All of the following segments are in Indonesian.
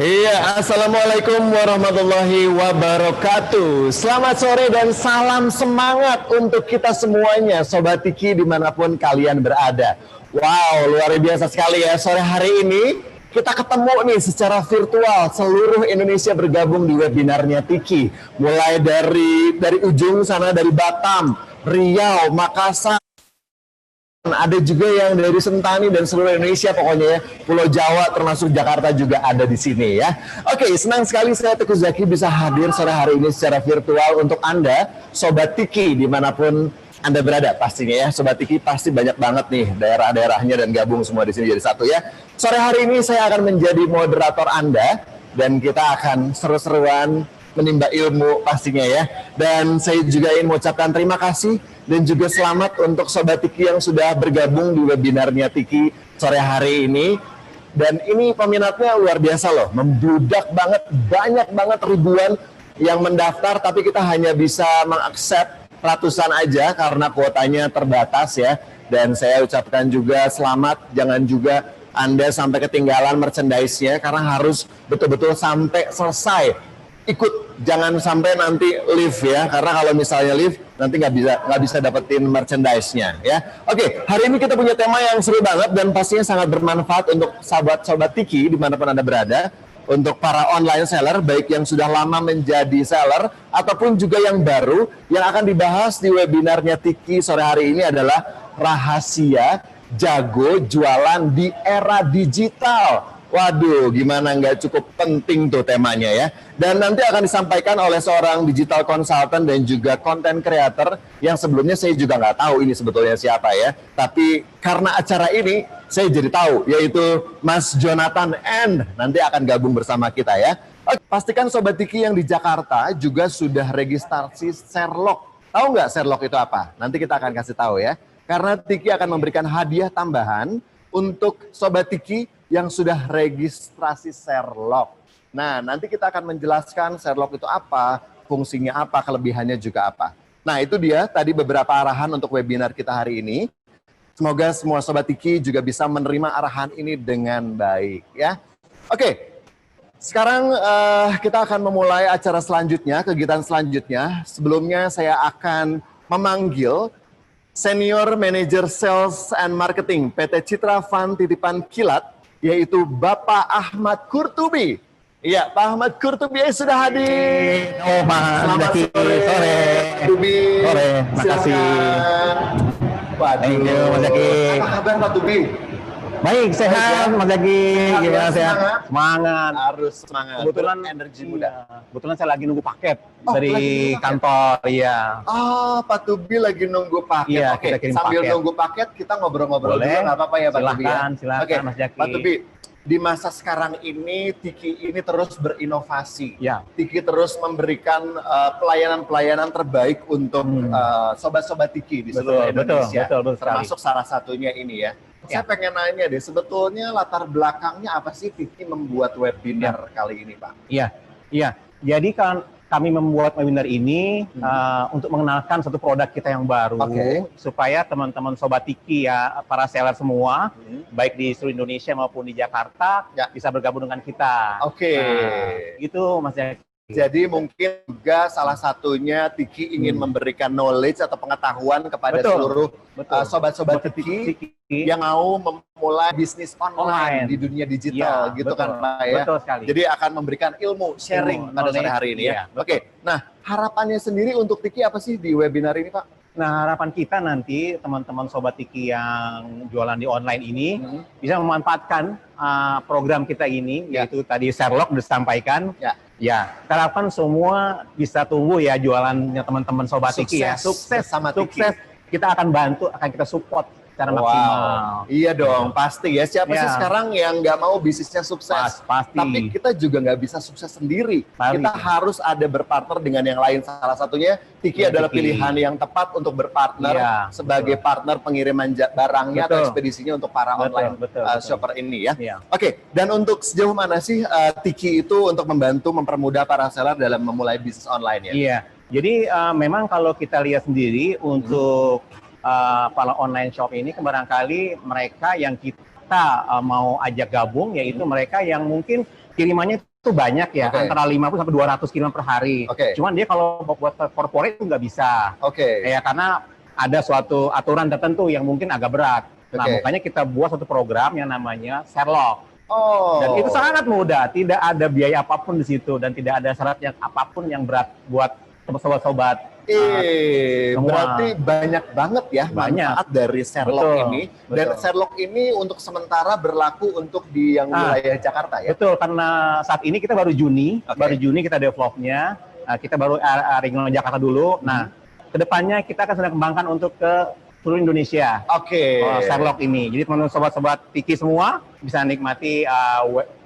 Iya, assalamualaikum warahmatullahi wabarakatuh. Selamat sore dan salam semangat untuk kita semuanya, Sobat Tiki dimanapun kalian berada. Wow, luar biasa sekali ya, sore hari ini kita ketemu nih secara virtual, seluruh Indonesia bergabung di webinarnya Tiki. Mulai dari ujung sana, dari Batam, Riau, Makassar, ada juga yang dari Sentani dan seluruh Indonesia, pokoknya ya, Pulau Jawa termasuk Jakarta juga ada di sini ya. Oke, senang sekali saya Teguh Zaki bisa hadir sore hari ini secara virtual untuk Anda, Sobat Tiki dimanapun Anda berada pastinya ya. Sobat Tiki pasti banyak banget nih daerah-daerahnya dan gabung semua di sini jadi satu ya. Sore hari ini saya akan menjadi moderator Anda dan kita akan seru-seruan menimba ilmu pastinya ya. Dan saya juga ingin mengucapkan terima kasih dan juga selamat untuk Sobat Tiki yang sudah bergabung di webinarnya Tiki sore hari ini. Dan ini peminatnya luar biasa loh, membludak banget, banyak banget ribuan yang mendaftar, tapi kita hanya bisa mengaccept ratusan aja karena kuotanya terbatas ya. Dan saya ucapkan juga selamat, jangan juga Anda sampai ketinggalan merchandise-nya karena harus betul-betul sampai selesai ikut, jangan sampai nanti leave ya, karena kalau misalnya leave nanti nggak bisa dapetin merchandise-nya ya. Oke, hari ini kita punya tema yang seru banget dan pastinya sangat bermanfaat untuk sahabat-sahabat Tiki dimanapun Anda berada, untuk para online seller baik yang sudah lama menjadi seller ataupun juga yang baru. Yang akan dibahas di webinarnya Tiki sore hari ini adalah rahasia jago jualan di era digital. Waduh, gimana nggak cukup penting tuh temanya ya. Dan nanti akan disampaikan oleh seorang digital consultant dan juga content creator yang sebelumnya saya juga nggak tahu ini sebetulnya siapa ya. Tapi karena acara ini saya jadi tahu, yaitu Mas Jonathan N. Nanti akan gabung bersama kita ya. Oke, pastikan Sobat Tiki yang di Jakarta juga sudah registrasi Sherlock. Tahu nggak Sherlock itu apa? Nanti kita akan kasih tahu ya. Karena Tiki akan memberikan hadiah tambahan untuk Sobat Tiki yang sudah registrasi Sherlock. Nah, nanti kita akan menjelaskan Sherlock itu apa, fungsinya apa, kelebihannya juga apa. Nah, itu dia tadi beberapa arahan untuk webinar kita hari ini. Semoga semua Sobat Tiki juga bisa menerima arahan ini dengan baik ya. Oke, sekarang kita akan memulai acara selanjutnya, kegiatan selanjutnya. Sebelumnya saya akan memanggil Senior Manager Sales and Marketing PT Citra Fund Titipan Kilat, yaitu Bapak Ahmad Kurtubi. Iya, Pak Ahmad Kurtubi sudah hadir. Oh, Selamat sore. Sore. Kurtubi. Sore, makasih. Waduh. Thank you, Mas Zaki. Apa kabar Pak Tubi? Baik, sehat, Mas Zaki. Gimana sehat? Semangat. Harus semangat. Kebetulan energi muda. Kebetulan saya lagi nunggu paket lagi dari nunggu paket. kantor, iya. Oh, Pak Tubi lagi nunggu paket. Iya, Oke, kita kirim sambil paket. nunggu paket kita ngobrol-ngobrol dulu, Boleh. nggak apa-apa ya Pak Tubi ya? Silakan, Oke, Mas Zaki. Pak Tubi, di masa sekarang ini Tiki ini terus berinovasi. Ya. Tiki terus memberikan pelayanan-pelayanan terbaik untuk sobat-sobat Tiki di seluruh Indonesia. Betul sekali. Termasuk salah satunya ini ya. Saya pengen nanya deh, sebetulnya latar belakangnya apa sih Tiki membuat webinar kali ini, Pak? Iya. Jadi kan kami membuat webinar ini untuk mengenalkan satu produk kita yang baru, supaya teman-teman Sobat Tiki ya, para seller semua, baik di seluruh Indonesia maupun di Jakarta, bisa bergabung dengan kita. Itu Mas Zaki. Jadi mungkin juga salah satunya Tiki ingin memberikan knowledge atau pengetahuan kepada seluruh sobat-sobat Tiki yang mau memulai bisnis online di dunia digital gitu kan Pak ya. Betul sekali. Jadi akan memberikan ilmu sharing pada sore hari ini ya. Oke, nah harapannya sendiri untuk Tiki apa sih di webinar ini Pak? Nah, harapan kita nanti teman-teman Sobat Tiki yang jualan di online ini bisa memanfaatkan program kita ini, yaitu tadi Sherlock disampaikan. Ya, kita harapkan semua bisa tumbuh ya jualannya teman-teman Sobat Tiki ya. Sukses sama Tiki. Kita akan bantu, akan kita support secara maksimal. Iya dong, pasti ya. Siapa sih Ya. sekarang yang nggak mau bisnisnya sukses? Pasti. Tapi kita juga nggak bisa sukses sendiri. Pasti. Kita harus ada berpartner dengan yang lain. Salah satunya Tiki adalah Tiki. pilihan yang tepat untuk berpartner Iya, sebagai partner pengiriman barangnya atau Betul. ekspedisinya untuk para Betul, online betul. shopper ini ya. Iya. Oke, dan untuk sejauh mana sih Tiki itu untuk membantu mempermudah para seller dalam memulai bisnis online ya? Iya, jadi memang kalau kita lihat sendiri untuk para online shop ini barangkali mereka yang kita mau ajak gabung, yaitu mereka yang mungkin kirimannya itu banyak ya, antara 50 sampai 200 kiriman per hari. Cuman dia kalau buat corporate itu nggak bisa. Ya, karena ada suatu aturan tertentu yang mungkin agak berat. Nah, makanya kita buat satu program yang namanya Sherlock. Dan itu sangat mudah, tidak ada biaya apapun di situ dan tidak ada syarat yang apapun yang berat buat sobat-sobat. Berarti banyak banget ya manfaat dari Sherlock ini. Dan Sherlock ini untuk sementara berlaku untuk di yang wilayah Jakarta ya? Betul, karena saat ini kita baru Juni kita developnya, kita baru regional Jakarta dulu. Nah, kedepannya kita akan sedang kembangkan untuk ke seluruh Indonesia. Sherlock ini. Jadi teman-teman sobat-sobat Tiki semua bisa nikmati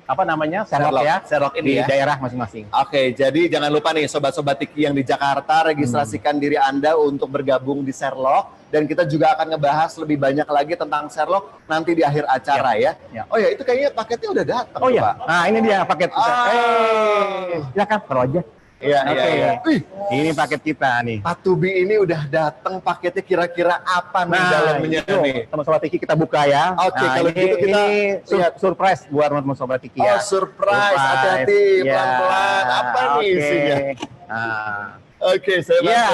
Sherlock ini di daerah masing-masing. Jadi jangan lupa nih sobat-sobat Tiki yang di Jakarta, registrasikan diri Anda untuk bergabung di Sherlock, dan kita juga akan ngebahas lebih banyak lagi tentang Sherlock nanti di akhir acara ya. Oh ya, itu kayaknya paketnya udah datang. Oh ya, nah ini dia paket kita. Ya kan, taruh aja. Iya. Ini paket kita nih. Pak Tubi ini udah datang, paketnya kira-kira apa nih dalamnya nih? Teman Sobat Tiki kita buka ya. Kalau gitu kita lihat surprise buat teman Sobat Tiki ya. Surprise. Hati-hati, pelan-pelan. Apa nih isinya? Saya bantu.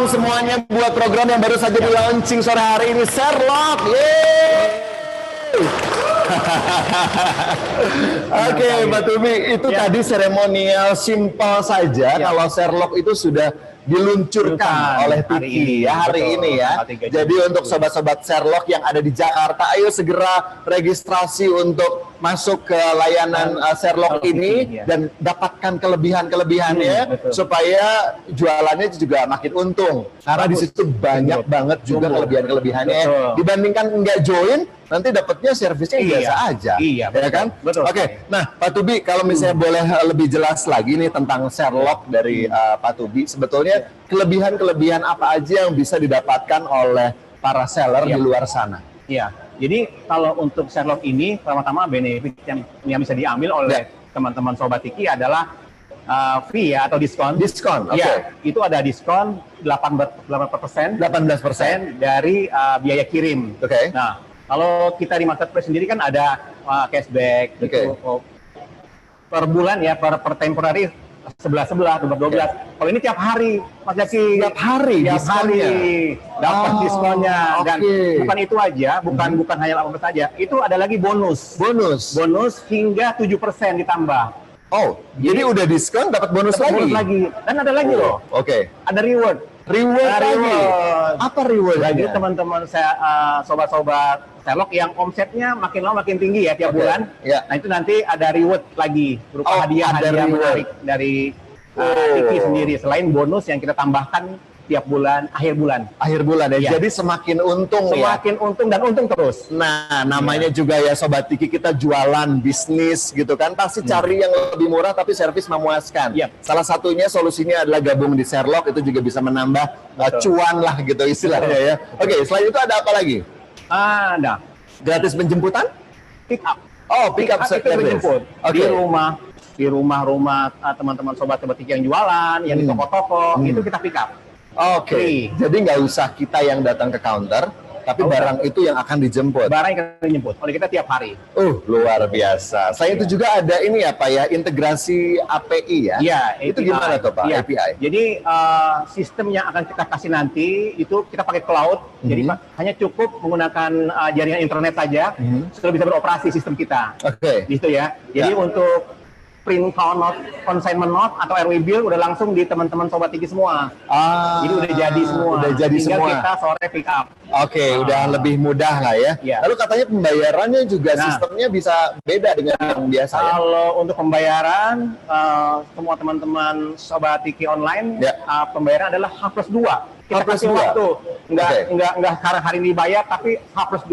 Semuanya buat program yang baru saja di launching sore hari ini, Sherlock. Mbak Tumi, itu tadi seremonial simple saja. Kalau Sherlock itu sudah diluncurkan oleh Tiki hari ini ya. Jadi untuk sobat-sobat Sherlock yang ada di Jakarta, ayo segera registrasi untuk masuk ke layanan Sherlock ini dan dapatkan kelebihan-kelebihannya supaya jualannya juga makin untung. Karena di situ banyak banget juga kelebihan-kelebihannya. Dibandingkan nggak join, nanti dapatnya servisnya biasa aja. Ya kan? Nah Pak Tubi, kalau misalnya boleh lebih jelas lagi nih tentang Sherlock dari Pak Tubi, sebetulnya kelebihan-kelebihan apa aja yang bisa didapatkan oleh para seller di luar sana? Jadi kalau untuk Sherlock ini, pertama-tama benefit yang bisa diambil oleh teman-teman Sobat Tiki adalah fee atau diskon. Itu ada diskon 18% dari biaya kirim. Nah, kalau kita di marketplace sendiri kan ada cashback gitu. Per bulan ya, per temporary 11, 12. Kalau ini tiap hari, Mas Jaki. Tiap hari dapat diskonnya. Dan bukan itu aja, bukan hanya 18 saja. Itu ada lagi bonus hingga 7% ditambah. Jadi udah diskon dapat bonus lagi. Dan ada lagi loh. Ada reward lagi. Apa reward lagi teman-teman saya, sobat-sobat Sherlock yang omsetnya makin lama makin tinggi ya tiap bulan. Nah itu nanti ada reward lagi berupa hadiah-hadiah menarik dari Tiki sendiri, selain bonus yang kita tambahkan tiap bulan, akhir bulan ya. Jadi semakin untung dan untung terus. Nah, namanya juga ya Sobat Tiki, kita jualan bisnis gitu kan, pasti cari yang lebih murah tapi servis memuaskan. Salah satunya solusinya adalah gabung di Sherlock, itu juga bisa menambah cuan lah gitu istilahnya ya. Selain itu ada apa lagi? Ada gratis penjemputan? Pick up Pick up itu menjemput di rumah di rumah-rumah teman-teman sobat-sobat Tiki yang jualan, yang di toko-toko, itu kita pick up. Oke, jadi nggak usah kita yang datang ke counter, tapi barang itu yang akan dijemput. Barang yang akan dijemput oleh kita tiap hari. Luar biasa. Saya itu juga ada ini ya Pak ya, integrasi API ya. Iya, itu gimana tuh Pak, API? Jadi sistem yang akan kita kasih nanti itu kita pakai cloud. Jadi hanya cukup menggunakan jaringan internet saja, sudah bisa beroperasi sistem kita. Oke. Gitu ya. Jadi untuk print note, consignment note atau RW bill udah langsung di teman-teman sobat Tiki semua. Jadi udah jadi semua. Udah jadi tinggal semua. kita sore pick up. Oke, udah lebih mudah lah ya. Lalu katanya pembayarannya juga sistemnya bisa beda dengan yang biasa ya? Kalau untuk pembayaran, semua teman-teman sobat Tiki online, pembayaran adalah H+2. Kita kasih waktu, nggak hari ini dibayar, tapi H+2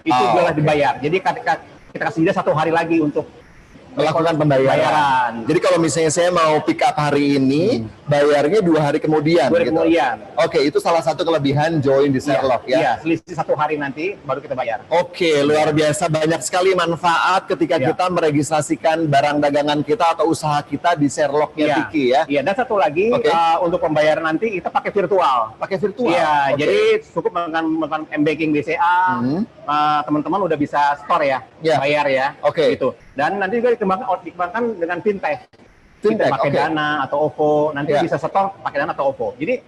itu boleh dibayar. Jadi kita kasih dia 1 hari lagi untuk melakukan pembayaran. Jadi kalau misalnya saya mau pick up hari ini, bayarnya 2 hari kemudian. 2 hari kemudian. Oke, itu salah satu kelebihan join di Sherlock ya. Iya, selisih 1 hari nanti baru kita bayar. Oke, luar biasa, banyak sekali manfaat ketika kita meregistrasikan barang dagangan kita atau usaha kita di Sherlocknya Tiki ya. Iya, dan satu lagi untuk pembayaran nanti kita pakai virtual. Pakai virtual. Iya, jadi cukup melakukan m-banking BCA, teman-teman udah bisa store ya, bayar ya. Oke. Gitu. Dan nanti juga dikembangkan dengan fintech. Kita pakai Dana atau OVO, nanti bisa setor pakai Dana atau OVO. Jadi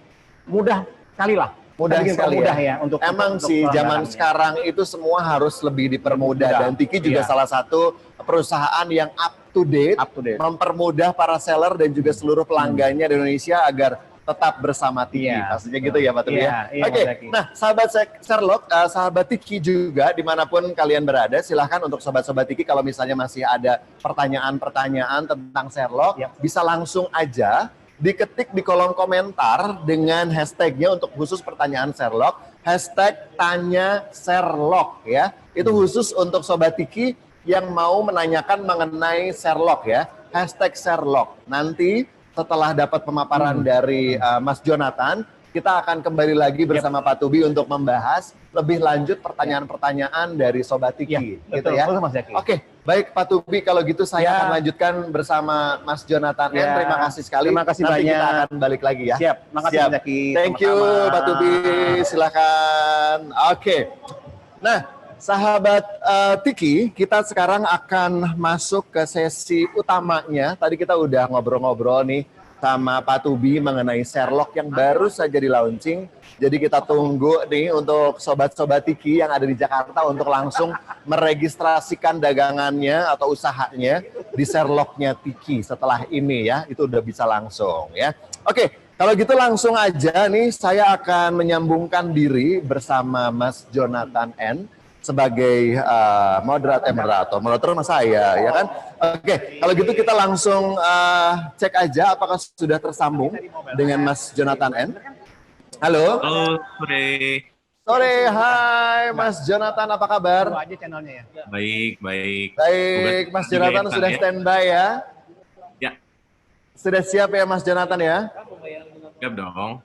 mudah sekali lah. Mudah sekali ya untuk emang sih zaman sekarang itu semua harus lebih dipermudah dan Tiki juga salah satu perusahaan yang up to date, mempermudah para seller dan juga seluruh pelanggannya di Indonesia agar tetap bersama Tiki. Pastinya gitu ya Pak Tubi ya. Oke. Nah, sahabat Sherlock, sahabat Tiki juga dimanapun kalian berada, silahkan untuk sobat-sobat Tiki kalau misalnya masih ada pertanyaan-pertanyaan tentang Sherlock, bisa langsung aja diketik di kolom komentar dengan hashtagnya untuk khusus pertanyaan Sherlock, hashtag tanya Sherlock ya. Itu khusus untuk sobat Tiki yang mau menanyakan mengenai Sherlock ya, hashtag Sherlock. Nanti setelah dapat pemaparan dari Mas Jonathan, kita akan kembali lagi bersama Pak Tubi untuk membahas lebih lanjut pertanyaan-pertanyaan dari Sobat Tiki. Gitu ya. Oke, baik Pak Tubi, kalau gitu saya akan lanjutkan bersama Mas Jonathan. Terima kasih sekali. Terima kasih Nanti banyak. kita akan balik lagi ya. Siap, makasih Mas Zaki. Thank you Pak Tubi, silakan. Oke. Nah, sahabat Tiki, kita sekarang akan masuk ke sesi utamanya. Tadi kita udah ngobrol-ngobrol nih sama Pak Tubi mengenai Sherlock yang baru saja di launching. Jadi kita tunggu nih untuk sobat-sobat Tiki yang ada di Jakarta untuk langsung meregistrasikan dagangannya atau usahanya di Sherlocknya Tiki setelah ini ya. Itu udah bisa langsung ya. Oke, kalau gitu langsung aja nih saya akan menyambungkan diri bersama Mas Jonathan N sebagai moderator mas saya ya kan. Oke, kalau gitu kita langsung cek aja apakah sudah tersambung dengan Mas Jonathan N. Halo. Halo, sore. Sore, hai Mas Jonathan, apa kabar? Aja channelnya ya. Baik, baik. Baik, Mas Jonathan sudah standby ya? Ya. Sudah siap ya Mas Jonathan ya? Siap dong.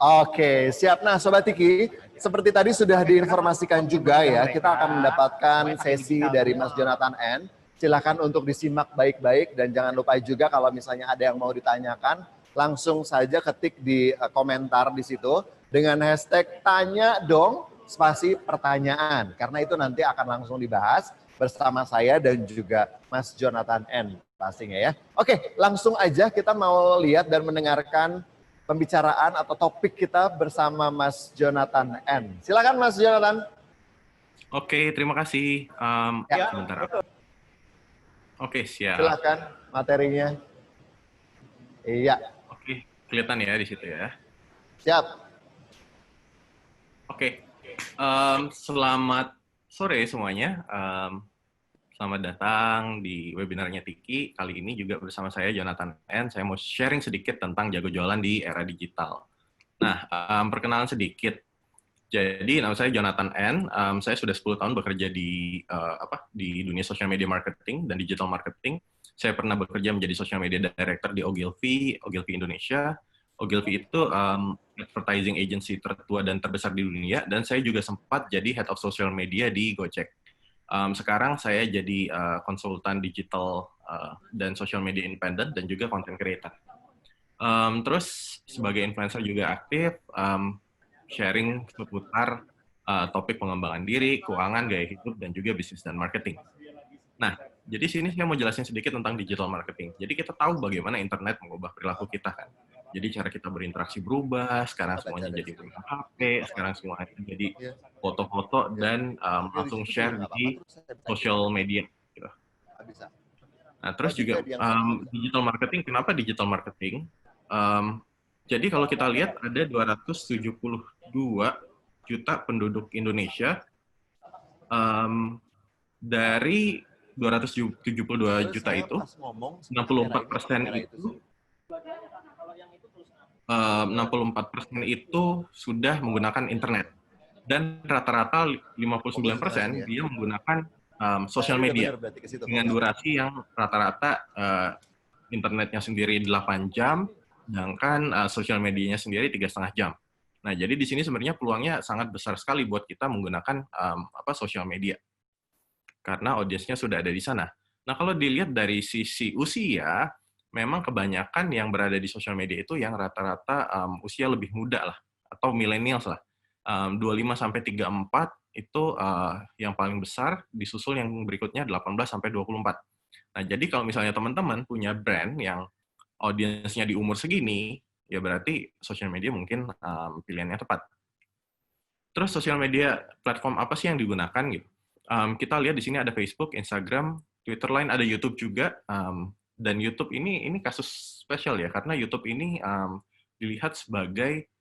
Oke, siap. Nah, Sobat Tiki, seperti tadi sudah diinformasikan juga ya, kita akan mendapatkan sesi dari Mas Jonathan N. Silakan untuk disimak baik-baik dan jangan lupa juga kalau misalnya ada yang mau ditanyakan, langsung saja ketik di komentar di situ dengan hashtag tanya dong spasi pertanyaan. Karena itu nanti akan langsung dibahas bersama saya dan juga Mas Jonathan N pastinya ya. Oke, langsung aja kita mau lihat dan mendengarkan pembicaraan atau topik kita bersama Mas Jonathan N. Silakan Mas Jonathan. Oke, terima kasih. Sebentar. Oke, siap. Silakan materinya. Iya. Oke, kelihatan ya di situ ya. Siap. Oke, selamat sore semuanya. Selamat datang di webinarnya Tiki. Kali ini juga bersama saya Jonathan N. Saya mau sharing sedikit tentang jago jualan di era digital. Nah, perkenalan sedikit. Jadi nama saya Jonathan N. Saya sudah 10 tahun bekerja di dunia social media marketing dan digital marketing. Saya pernah bekerja menjadi social media director di Ogilvy Indonesia. Ogilvy itu advertising agency tertua dan terbesar di dunia, dan saya juga sempat jadi head of social media di Gojek. Sekarang saya jadi konsultan digital dan social media independent dan juga content creator. Terus sebagai influencer juga aktif, sharing seputar topik pengembangan diri, keuangan, gaya hidup, dan juga bisnis dan marketing. Nah, jadi sini saya mau jelasin sedikit tentang digital marketing. Jadi kita tahu bagaimana internet mengubah perilaku kita kan. Jadi cara kita berinteraksi berubah, sekarang semuanya jadi megang HP, sekarang semuanya jadi foto-foto dan langsung share di social media. Gitu. Nah, terus juga digital marketing, kenapa digital marketing? Jadi kalau kita lihat ada 272 juta penduduk Indonesia, dari 272 juta itu, 64% itu 64% itu sudah menggunakan internet. Dan rata-rata 59% dia menggunakan social media dengan durasi yang rata-rata internetnya sendiri 8 jam, sedangkan social medianya sendiri 3,5 jam. Nah, jadi di sini sebenarnya peluangnya sangat besar sekali buat kita menggunakan social media. Karena audiensnya sudah ada di sana. Nah, kalau dilihat dari sisi usia, memang kebanyakan yang berada di sosial media itu yang rata-rata usia lebih muda lah, atau millennials lah. 25-34 itu yang paling besar, disusul yang berikutnya 18-24. Nah, jadi kalau misalnya teman-teman punya brand yang audiensnya di umur segini, ya berarti sosial media mungkin pilihannya tepat. Terus sosial media platform apa sih yang digunakan gitu? Kita lihat di sini ada Facebook, Instagram, Twitter lain, ada YouTube juga. Dan YouTube ini kasus spesial ya, karena YouTube ini dilihat sebagai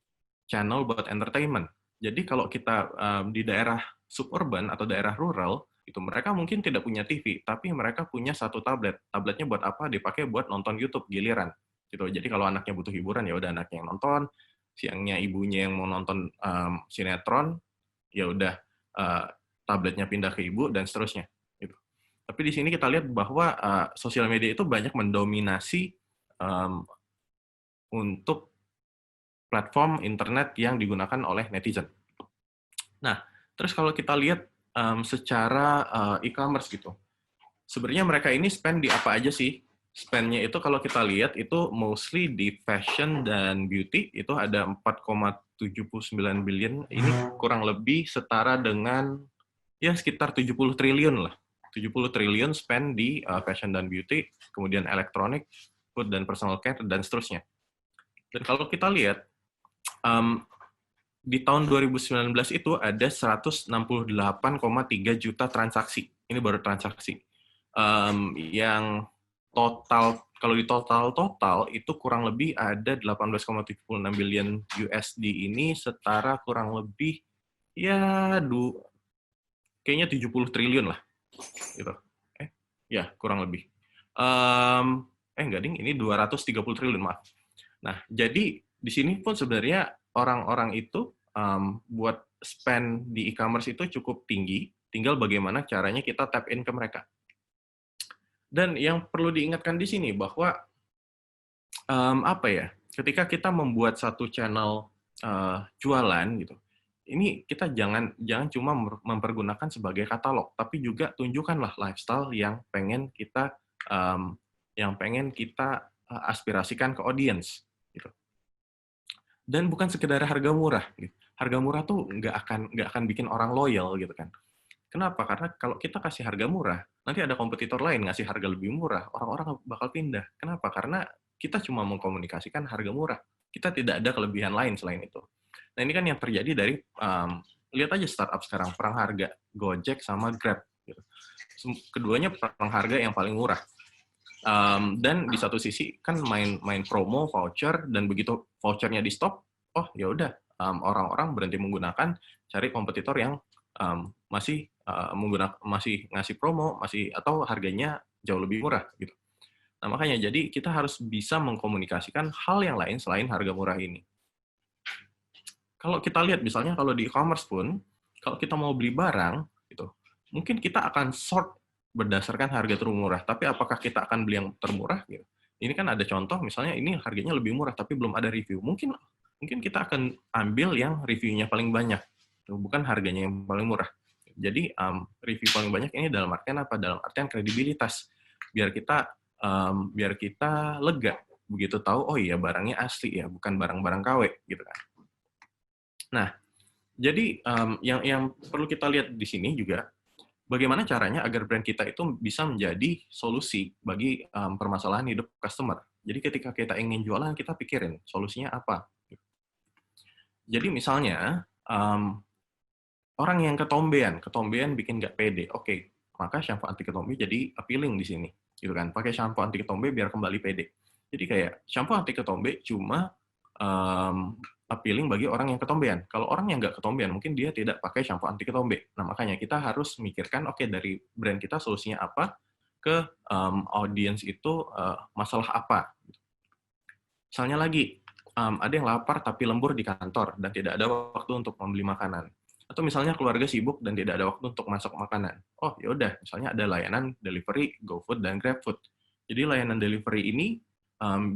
channel buat entertainment. Jadi kalau kita di daerah suburban atau daerah rural, itu mereka mungkin tidak punya TV, tapi mereka punya satu tablet. Tabletnya buat apa? Dipakai buat nonton YouTube giliran. Gitu. Jadi kalau anaknya butuh hiburan, ya udah anaknya yang nonton. Siangnya ibunya yang mau nonton sinetron, ya udah tabletnya pindah ke ibu, dan seterusnya. Gitu. Tapi di sini kita lihat bahwa sosial media itu banyak mendominasi untuk platform internet yang digunakan oleh netizen. Nah, terus kalau kita lihat secara e-commerce gitu, sebenarnya mereka ini spend di apa aja sih? Spend-nya itu kalau kita lihat itu mostly di fashion dan beauty, itu ada 4,79 billion, ini kurang lebih setara dengan ya sekitar 70 triliun lah. 70 triliun spend di fashion dan beauty, kemudian elektronik, food dan personal care, dan seterusnya. Dan kalau kita lihat, di tahun 2019 itu ada 168,3 juta transaksi. Ini baru transaksi. Yang total, kalau di total itu kurang lebih ada 18,76 billion USD, ini setara kurang lebih ya kayaknya 70 triliun lah. Gitu. Ya, kurang lebih. Enggak ding, ini 230 triliun, maaf. Nah, jadi di sini pun sebenarnya orang-orang itu buat spend di e-commerce itu cukup tinggi, tinggal bagaimana caranya kita tap in ke mereka. Dan yang perlu diingatkan di sini bahwa ketika kita membuat satu channel jualan gitu, ini kita jangan cuma mempergunakan sebagai katalog, tapi juga tunjukkanlah lifestyle yang pengen kita aspirasikan ke audience gitu. Dan bukan sekedar harga murah gitu. Harga murah tuh nggak akan bikin orang loyal gitu kan. Kenapa? Karena kalau kita kasih harga murah, nanti ada kompetitor lain ngasih harga lebih murah, orang-orang bakal pindah. Kenapa? Karena kita cuma mengkomunikasikan harga murah. Kita tidak ada kelebihan lain selain itu. Nah, ini kan yang terjadi dari, lihat aja startup sekarang, perang harga, Gojek sama Grab. Gitu. Keduanya perang harga yang paling murah. Dan di satu sisi kan main promo, voucher, dan begitu vouchernya di stop, oh ya udah, orang-orang berhenti menggunakan, cari kompetitor yang masih ngasih promo, atau harganya jauh lebih murah gitu. Nah, makanya jadi kita harus bisa mengkomunikasikan hal yang lain selain harga murah ini. Kalau kita lihat misalnya kalau di e-commerce pun, kalau kita mau beli barang gitu, mungkin kita akan sort berdasarkan harga termurah, tapi apakah kita akan beli yang termurah gitu? Ini kan ada contoh misalnya ini harganya lebih murah tapi belum ada review. Mungkin kita akan ambil yang reviewnya paling banyak, bukan harganya yang paling murah. Jadi review paling banyak ini dalam artian apa? Dalam artian kredibilitas. Biar kita biar kita lega begitu tahu oh iya barangnya asli ya, bukan barang-barang KW gitu kan. Nah, jadi yang perlu kita lihat di sini juga bagaimana caranya agar brand kita itu bisa menjadi solusi bagi permasalahan hidup customer. Jadi ketika kita ingin jualan, kita pikirin solusinya apa. Jadi misalnya orang yang ketombean bikin nggak pede. Oke, maka shampoo anti ketombe jadi appealing di sini, gitu kan? Pakai shampoo anti ketombe biar kembali pede. Jadi kayak shampoo anti ketombe cuma appealing bagi orang yang ketombean. Kalau orang yang nggak ketombean, mungkin dia tidak pakai shampoo anti ketombe. Nah, makanya kita harus mikirkan, oke, dari brand kita solusinya apa, ke audience itu masalah apa. Misalnya lagi, ada yang lapar tapi lembur di kantor dan tidak ada waktu untuk membeli makanan. Atau misalnya keluarga sibuk dan tidak ada waktu untuk masak makanan. Oh, ya udah, misalnya ada layanan delivery, GoFood dan GrabFood. Jadi layanan delivery ini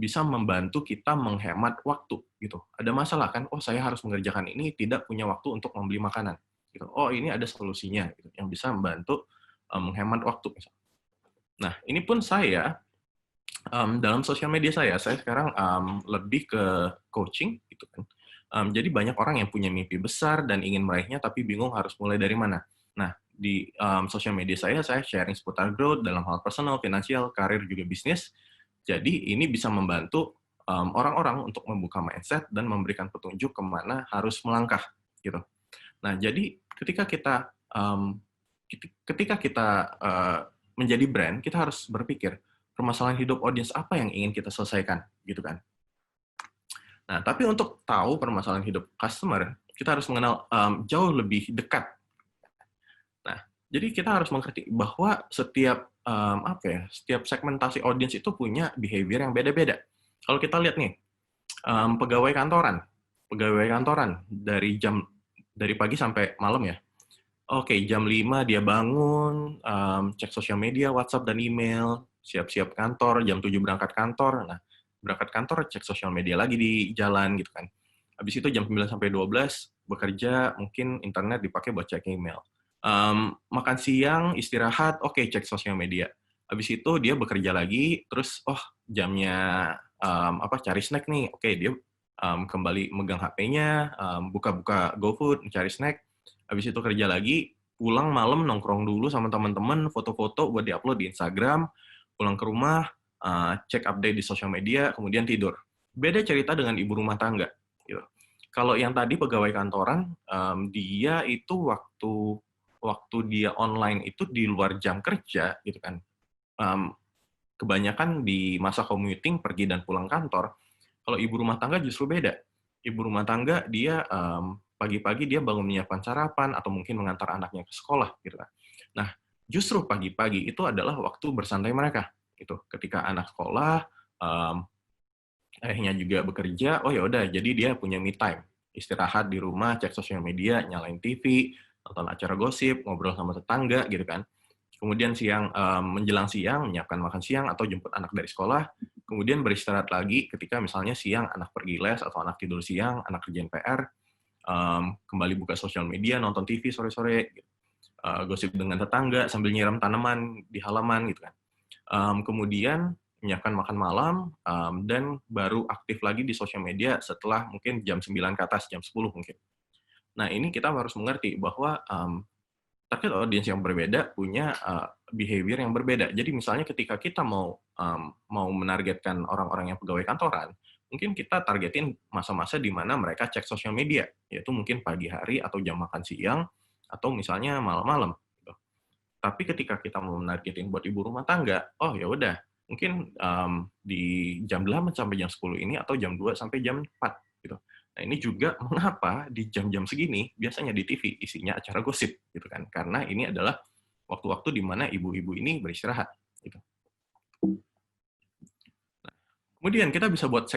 bisa membantu kita menghemat waktu gitu. Ada masalah kan? Oh, saya harus mengerjakan ini, tidak punya waktu untuk membeli makanan. Gitu. Oh, ini ada solusinya gitu, yang bisa membantu menghemat waktu. Nah, ini pun saya dalam sosial media saya sekarang lebih ke coaching gitu kan. Jadi banyak orang yang punya mimpi besar dan ingin meraihnya tapi bingung harus mulai dari mana. Nah, di sosial media saya sharing seputar growth dalam hal personal, finansial, karir, juga bisnis. Jadi ini bisa membantu orang-orang untuk membuka mindset dan memberikan petunjuk kemana harus melangkah gitu. Nah, jadi ketika kita menjadi brand, kita harus berpikir permasalahan hidup audiens apa yang ingin kita selesaikan gitu kan. Nah, tapi untuk tahu permasalahan hidup customer, kita harus mengenal jauh lebih dekat. Nah, jadi kita harus mengerti bahwa setiap setiap segmentasi audiens itu punya behavior yang beda-beda. Kalau kita lihat nih, pegawai kantoran dari pagi sampai malam ya. Oke, jam 5 dia bangun, cek sosial media, WhatsApp dan email, siap-siap kantor, jam 7 berangkat kantor. Nah, berangkat kantor cek sosial media lagi di jalan gitu kan. Habis itu jam 9 sampai 12 bekerja, mungkin internet dipakai buat cek email. Makan siang, istirahat, oke, cek sosial media. Habis itu dia bekerja lagi, terus jamnya cari snack nih. Oke, dia kembali megang HP-nya, buka-buka GoFood, mencari snack. Habis itu kerja lagi, pulang malam nongkrong dulu sama teman-teman, foto-foto buat diupload di Instagram, pulang ke rumah, cek update di sosial media, kemudian tidur. Beda cerita dengan ibu rumah tangga. Gitu. Kalau yang tadi pegawai kantoran, dia itu waktu dia online itu di luar jam kerja, gitu kan. Kebanyakan di masa commuting, pergi dan pulang kantor. Kalau ibu rumah tangga justru beda. Ibu rumah tangga dia pagi-pagi dia bangun menyiapkan sarapan atau mungkin mengantar anaknya ke sekolah gitu kan. Nah, justru pagi-pagi itu adalah waktu bersantai mereka gitu. Ketika anak sekolah, ayahnya juga bekerja, oh ya udah jadi dia punya me time. Istirahat di rumah, cek sosial media, nyalain TV, nonton acara gosip, ngobrol sama tetangga gitu kan. Kemudian siang menjelang siang menyiapkan makan siang atau jemput anak dari sekolah, kemudian beristirahat lagi ketika misalnya siang anak pergi les atau anak tidur siang, anak kerjain PR, kembali buka sosial media, nonton TV sore-sore, gosip dengan tetangga sambil nyiram tanaman di halaman gitu kan. Kemudian menyiapkan makan malam dan baru aktif lagi di sosial media setelah mungkin jam 9 ke atas, jam 10 mungkin. Nah, ini kita harus mengerti bahwa target audience yang berbeda punya behavior yang berbeda. Jadi misalnya ketika kita mau menargetkan orang-orang yang pegawai kantoran, mungkin kita targetin masa-masa di mana mereka cek sosial media, yaitu mungkin pagi hari atau jam makan siang, atau misalnya malam-malam. Gitu. Tapi ketika kita mau menargetin buat ibu rumah tangga, oh ya udah, mungkin di jam 8 sampai jam 10 ini atau jam 2 sampai jam 4 gitu. Nah, ini juga mengapa di jam-jam segini biasanya di TV isinya acara gosip gitu kan. Karena ini adalah waktu-waktu di mana ibu-ibu ini beristirahat gitu. Nah, kemudian kita bisa buat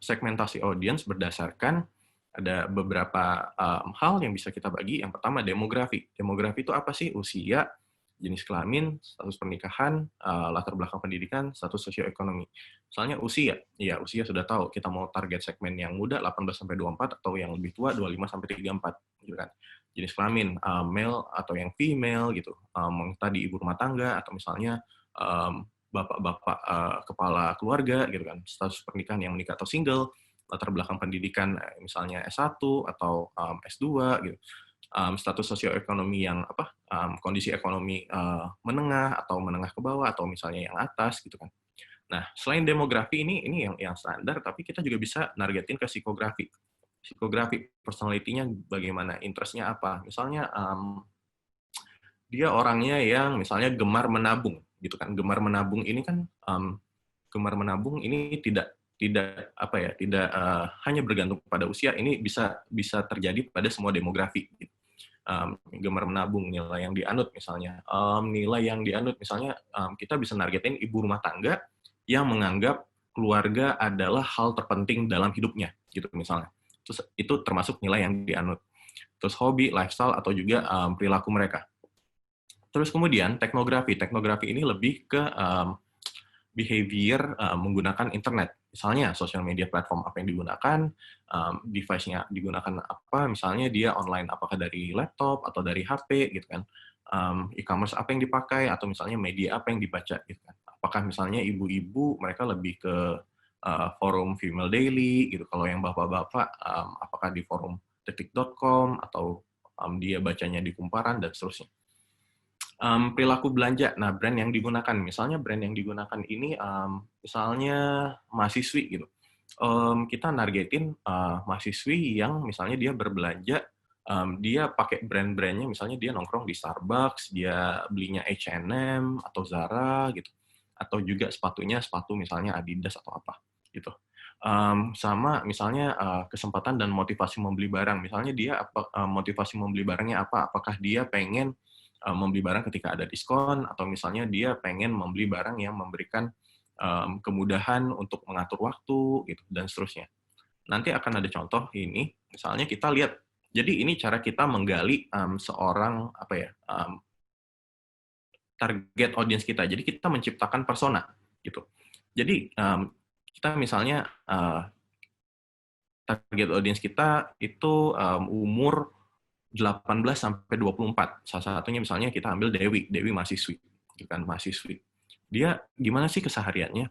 segmentasi audience berdasarkan ada beberapa hal yang bisa kita bagi. Yang pertama demografi. Demografi itu apa sih? Usia, jenis kelamin, status pernikahan, latar belakang pendidikan, status sosioekonomi. Misalnya usia, ya usia sudah tahu kita mau target segmen yang muda 18-24 atau yang lebih tua 25-34 gitu kan. Jenis kelamin male atau yang female gitu. Tadi ibu rumah tangga atau misalnya bapak-bapak kepala keluarga gitu kan, status pernikahan yang menikah atau single, latar belakang pendidikan misalnya S1 atau S2 gitu, status sosioekonomi yang kondisi ekonomi menengah atau menengah ke bawah atau misalnya yang atas gitu kan. Nah, selain demografi ini yang standar, tapi kita juga bisa nargetin ke psikografi. Psikografi, personality-nya bagaimana, interest-nya apa. Misalnya dia orangnya yang misalnya gemar menabung gitu kan. Gemar menabung ini kan gemar menabung ini tidak hanya bergantung pada usia, ini bisa terjadi pada semua demografi gitu. Gemar menabung, nilai yang dianut misalnya. Nilai yang dianut misalnya kita bisa nargetin ibu rumah tangga yang menganggap keluarga adalah hal terpenting dalam hidupnya gitu misalnya. Terus itu termasuk nilai yang dianut. Terus hobi, lifestyle atau juga perilaku mereka. Terus kemudian teknografi. Teknografi ini lebih ke behavior menggunakan internet. Misalnya social media platform apa yang digunakan, device-nya digunakan apa, misalnya dia online apakah dari laptop atau dari HP gitu kan. E-commerce apa yang dipakai atau misalnya media apa yang dibaca gitu kan. Apakah misalnya ibu-ibu mereka lebih ke forum Female Daily gitu. Kalau yang bapak-bapak apakah di forum detik.com atau dia bacanya di Kumparan dan seterusnya. Perilaku belanja, nah brand yang digunakan, misalnya brand yang digunakan ini misalnya mahasiswi gitu, kita nargetin mahasiswi yang misalnya dia berbelanja, dia pakai brand-brandnya, misalnya dia nongkrong di Starbucks, dia belinya H&M atau Zara gitu, atau juga sepatunya sepatu misalnya Adidas atau apa gitu. Sama misalnya kesempatan dan motivasi membeli barang, misalnya dia motivasi membeli barangnya apa, apakah dia pengen membeli barang ketika ada diskon, atau misalnya dia pengen membeli barang yang memberikan kemudahan untuk mengatur waktu, gitu, dan seterusnya. Nanti akan ada contoh ini, misalnya kita lihat, jadi ini cara kita menggali seorang, target audience kita. Jadi kita menciptakan persona, gitu. Jadi kita misalnya, target audience kita itu umur 18 sampai 24. Salah satunya misalnya kita ambil Dewi mahasiswi, gitu kan, mahasiswi. Dia gimana sih kesehariannya?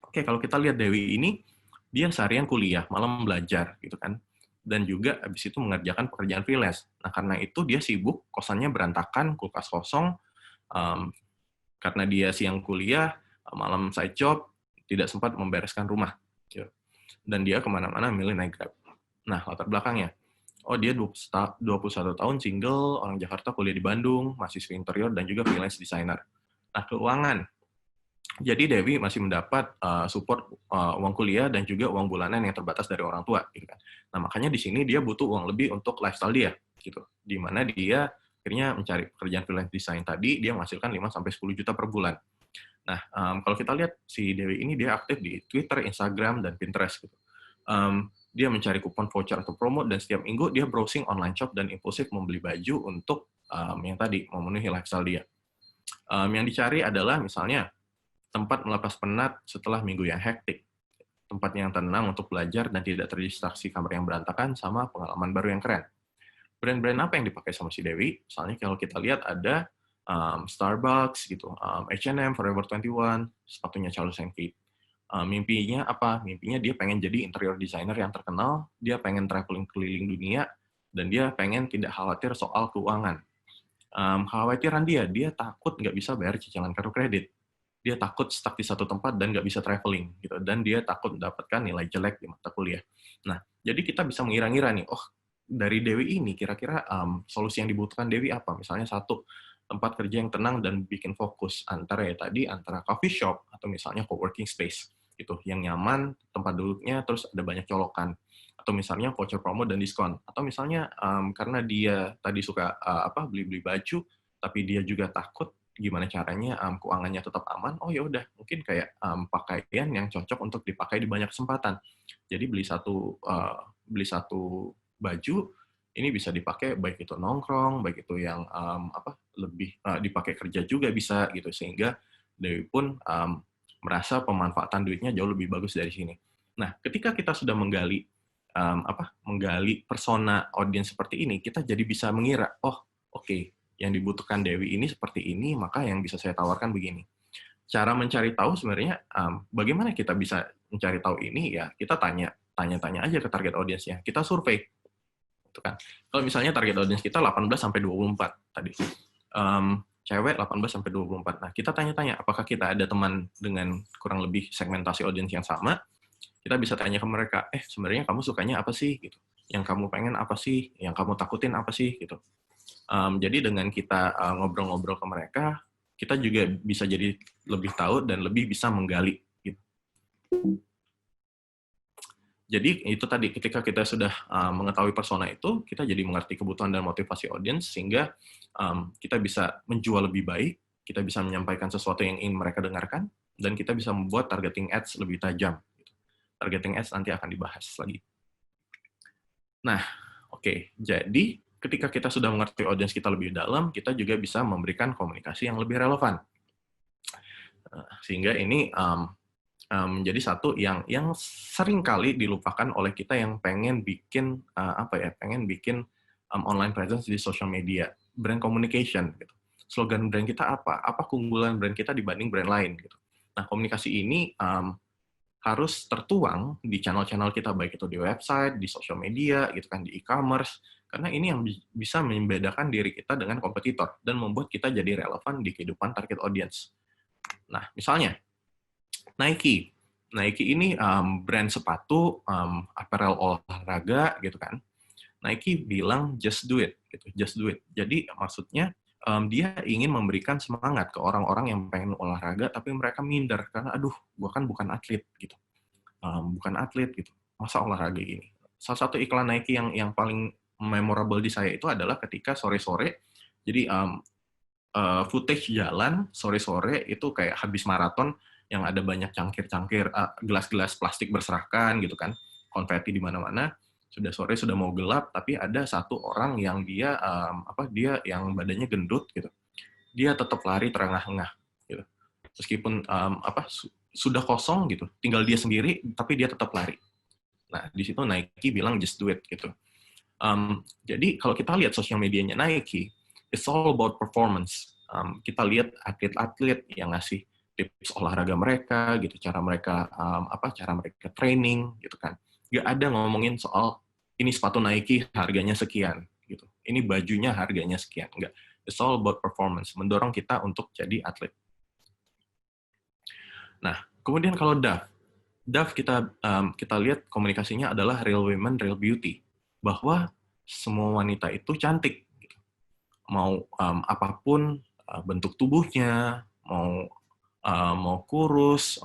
Oke, kalau kita lihat Dewi ini, dia seharian kuliah, malam belajar, gitu kan. Dan juga habis itu mengerjakan pekerjaan freelance. Nah, karena itu dia sibuk, kosannya berantakan, kulkas kosong, karena dia siang kuliah, malam side job, tidak sempat membereskan rumah. Dan dia kemana-mana milih naik Grab. Nah, latar belakangnya, oh dia 21 tahun, single, orang Jakarta, kuliah di Bandung, mahasiswa interior, dan juga freelance designer. Nah, keuangan. Jadi Dewi masih mendapat support uang kuliah dan juga uang bulanan yang terbatas dari orang tua. Gitu kan. Nah, makanya di sini dia butuh uang lebih untuk lifestyle dia. Gitu. Di mana dia akhirnya mencari pekerjaan freelance design tadi, dia menghasilkan 5-10 juta per bulan. Nah, kalau kita lihat, si Dewi ini dia aktif di Twitter, Instagram, dan Pinterest. Gitu. Dia mencari kupon voucher atau promo, dan setiap minggu dia browsing online shop dan impulsif membeli baju untuk yang tadi, memenuhi lifestyle dia. Yang dicari adalah misalnya tempat melepas penat setelah minggu yang hektik, tempat yang tenang untuk belajar dan tidak terdistraksi kamar yang berantakan, sama pengalaman baru yang keren. Brand-brand apa yang dipakai sama si Dewi? Misalnya kalau kita lihat ada Starbucks, gitu, H&M, Forever 21, sepatunya Charles & Keith. Mimpinya apa? Mimpinya dia pengen jadi interior designer yang terkenal, dia pengen traveling keliling dunia, dan dia pengen tidak khawatir soal keuangan. Khawatiran dia takut nggak bisa bayar cicilan kartu kredit. Dia takut stuck di satu tempat dan nggak bisa traveling, gitu. Dan dia takut mendapatkan nilai jelek di mata kuliah. Nah, jadi kita bisa mengira-ngira nih, oh dari Dewi ini kira-kira solusi yang dibutuhkan Dewi apa? Misalnya satu, tempat kerja yang tenang dan bikin fokus, antara coffee shop atau misalnya co-working space. Gitu, yang nyaman, tempat duduknya, terus ada banyak colokan, atau misalnya voucher promo dan diskon, atau misalnya karena dia tadi suka beli-beli baju, tapi dia juga takut gimana caranya keuangannya tetap aman, oh ya udah mungkin kayak pakaian yang cocok untuk dipakai di banyak kesempatan. Jadi beli satu baju ini bisa dipakai baik itu nongkrong, baik itu yang lebih dipakai kerja juga bisa gitu, sehingga Dewi pun merasa pemanfaatan duitnya jauh lebih bagus dari sini. Nah, ketika kita sudah menggali persona audience seperti ini, kita jadi bisa mengira, oh oke, yang dibutuhkan Dewi ini seperti ini, maka yang bisa saya tawarkan begini. cara mencari tahu sebenarnya bagaimana kita bisa mencari tahu ini ya kita tanya-tanya aja ke target audience-nya. Kita survei. Gitu kan. Kalau misalnya target audience kita 18 sampai 24 tadi. Cewek 18 sampai 24. Nah, kita tanya-tanya apakah kita ada teman dengan kurang lebih segmentasi audience yang sama. Kita bisa tanya ke mereka, sebenarnya kamu sukanya apa sih gitu. Yang kamu pengen apa sih? Yang kamu takutin apa sih gitu. Jadi dengan kita ngobrol-ngobrol ke mereka, kita juga bisa jadi lebih tahu dan lebih bisa menggali. Gitu. Jadi itu tadi ketika kita sudah mengetahui persona itu, kita jadi mengerti kebutuhan dan motivasi audience sehingga kita bisa menjual lebih baik, kita bisa menyampaikan sesuatu yang ingin mereka dengarkan, dan kita bisa membuat targeting ads lebih tajam. Targeting ads nanti akan dibahas lagi. Nah, oke. Jadi ketika kita sudah mengerti audience kita lebih dalam, kita juga bisa memberikan komunikasi yang lebih relevan. Sehingga ini menjadi satu yang sering kali dilupakan oleh kita yang pengen bikin online presence di social media, brand communication gitu. Slogan brand kita apa? Apa keunggulan brand kita dibanding brand lain gitu. Nah, komunikasi ini harus tertuang di channel-channel kita, baik itu di website, di social media, gitu kan, di e-commerce, karena ini yang bisa membedakan diri kita dengan kompetitor dan membuat kita jadi relevan di kehidupan target audience. Nah, misalnya Nike. Nike ini brand sepatu, apparel olahraga, gitu kan. Nike bilang just do it, gitu, just do it. Jadi maksudnya dia ingin memberikan semangat ke orang-orang yang pengen olahraga, tapi mereka minder karena aduh, gua kan bukan atlet, gitu. Bukan atlet, gitu. Masa olahraga ini? Salah satu iklan Nike yang paling memorable di saya itu adalah ketika sore-sore, jadi footage jalan sore-sore itu kayak habis maraton yang ada banyak cangkir-cangkir, gelas-gelas plastik berserakan gitu kan, konfeti di mana-mana. Sudah sore, sudah mau gelap, tapi ada satu orang yang dia dia yang badannya gendut gitu. Dia tetap lari terengah-engah gitu. Meskipun sudah kosong gitu, tinggal dia sendiri tapi dia tetap lari. Nah, di situ Nike bilang just do it gitu. Jadi kalau kita lihat sosial medianya Nike, it's all about performance. Kita lihat atlet-atlet yang ngasih tips olahraga mereka gitu, cara mereka training gitu kan. Nggak ada ngomongin soal ini sepatu Nike harganya sekian gitu. Ini bajunya harganya sekian. Enggak. It's all about performance, mendorong kita untuk jadi atlet. Nah, kemudian kalau Dove kita lihat komunikasinya adalah real women, real beauty. Bahwa semua wanita itu cantik. Gitu. Mau apapun bentuk tubuhnya, mau kurus,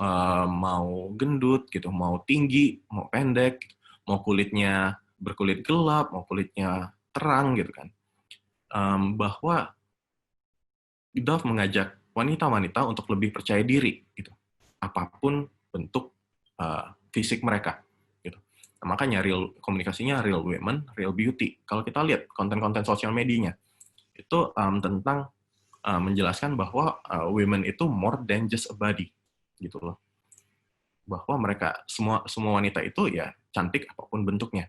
mau gendut, gitu, mau tinggi, mau pendek, mau kulitnya berkulit gelap, mau kulitnya terang, gitu kan. Bahwa Dove mengajak wanita-wanita untuk lebih percaya diri, gitu. Apapun bentuk fisik mereka, gitu. Nah, makanya komunikasinya real women, real beauty. Kalau kita lihat konten-konten sosial medianya, itu tentang menjelaskan bahwa women itu more than just a body, gitu loh. Bahwa mereka semua wanita itu ya cantik apapun bentuknya,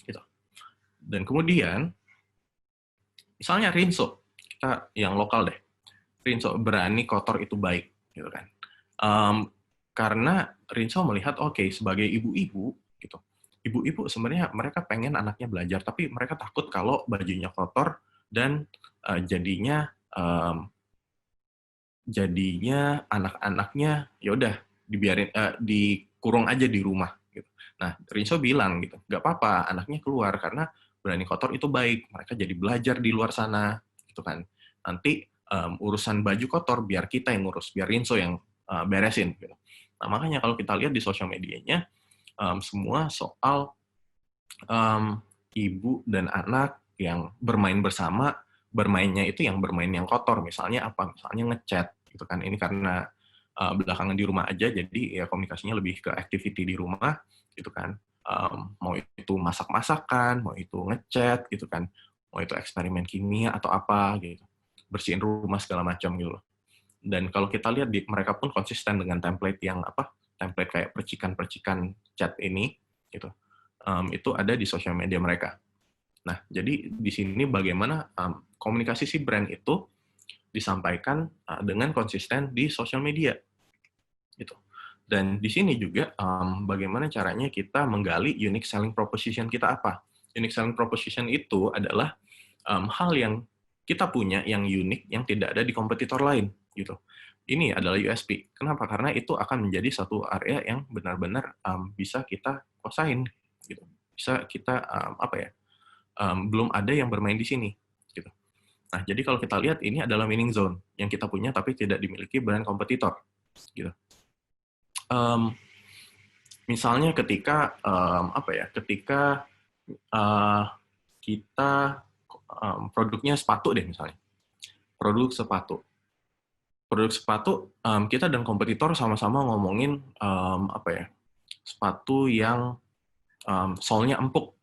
gitu. Dan kemudian misalnya Rinso, kita yang lokal deh, Rinso berani kotor itu baik, gitu kan. Karena Rinso melihat sebagai ibu-ibu, gitu. Ibu-ibu sebenarnya mereka pengen anaknya belajar, tapi mereka takut kalau bajunya kotor dan jadinya anak-anaknya yaudah dibiarin dikurung aja di rumah gitu. Nah, Rinso bilang gitu, nggak apa-apa anaknya keluar karena berani kotor itu baik, mereka jadi belajar di luar sana gitu kan. Nanti urusan baju kotor biar kita yang ngurus, biar Rinso yang beresin gitu. Nah, makanya kalau kita lihat di sosial medianya semua soal ibu dan anak yang bermain bersama, bermainnya itu yang bermain yang kotor, misalnya apa? Misalnya ngechat gitu kan. Ini karena belakangan di rumah aja, jadi ya komunikasinya lebih ke activity di rumah gitu kan. Mau itu masak-masakan, mau itu ngechat gitu kan, mau itu eksperimen kimia atau apa gitu, bersihin rumah segala macam gitu loh. Dan kalau kita lihat mereka pun konsisten dengan template yang template kayak percikan-percikan chat ini gitu. Itu ada di sosial media mereka. Nah, jadi di sini bagaimana komunikasi si brand itu disampaikan dengan konsisten di sosial media, gitu. Dan di sini juga bagaimana caranya kita menggali unique selling proposition kita apa. Unique selling proposition itu adalah hal yang kita punya yang unik yang tidak ada di kompetitor lain, gitu. Ini adalah USP. Kenapa? Karena itu akan menjadi satu area yang benar-benar bisa kita kuasain, gitu. Bisa kita belum ada yang bermain di sini, gitu. Nah, jadi kalau kita lihat ini adalah winning zone yang kita punya tapi tidak dimiliki brand kompetitor, gitu. Misalnya ketika ketika kita produknya sepatu deh misalnya, produk sepatu kita dan kompetitor sama-sama ngomongin sepatu yang solnya empuk.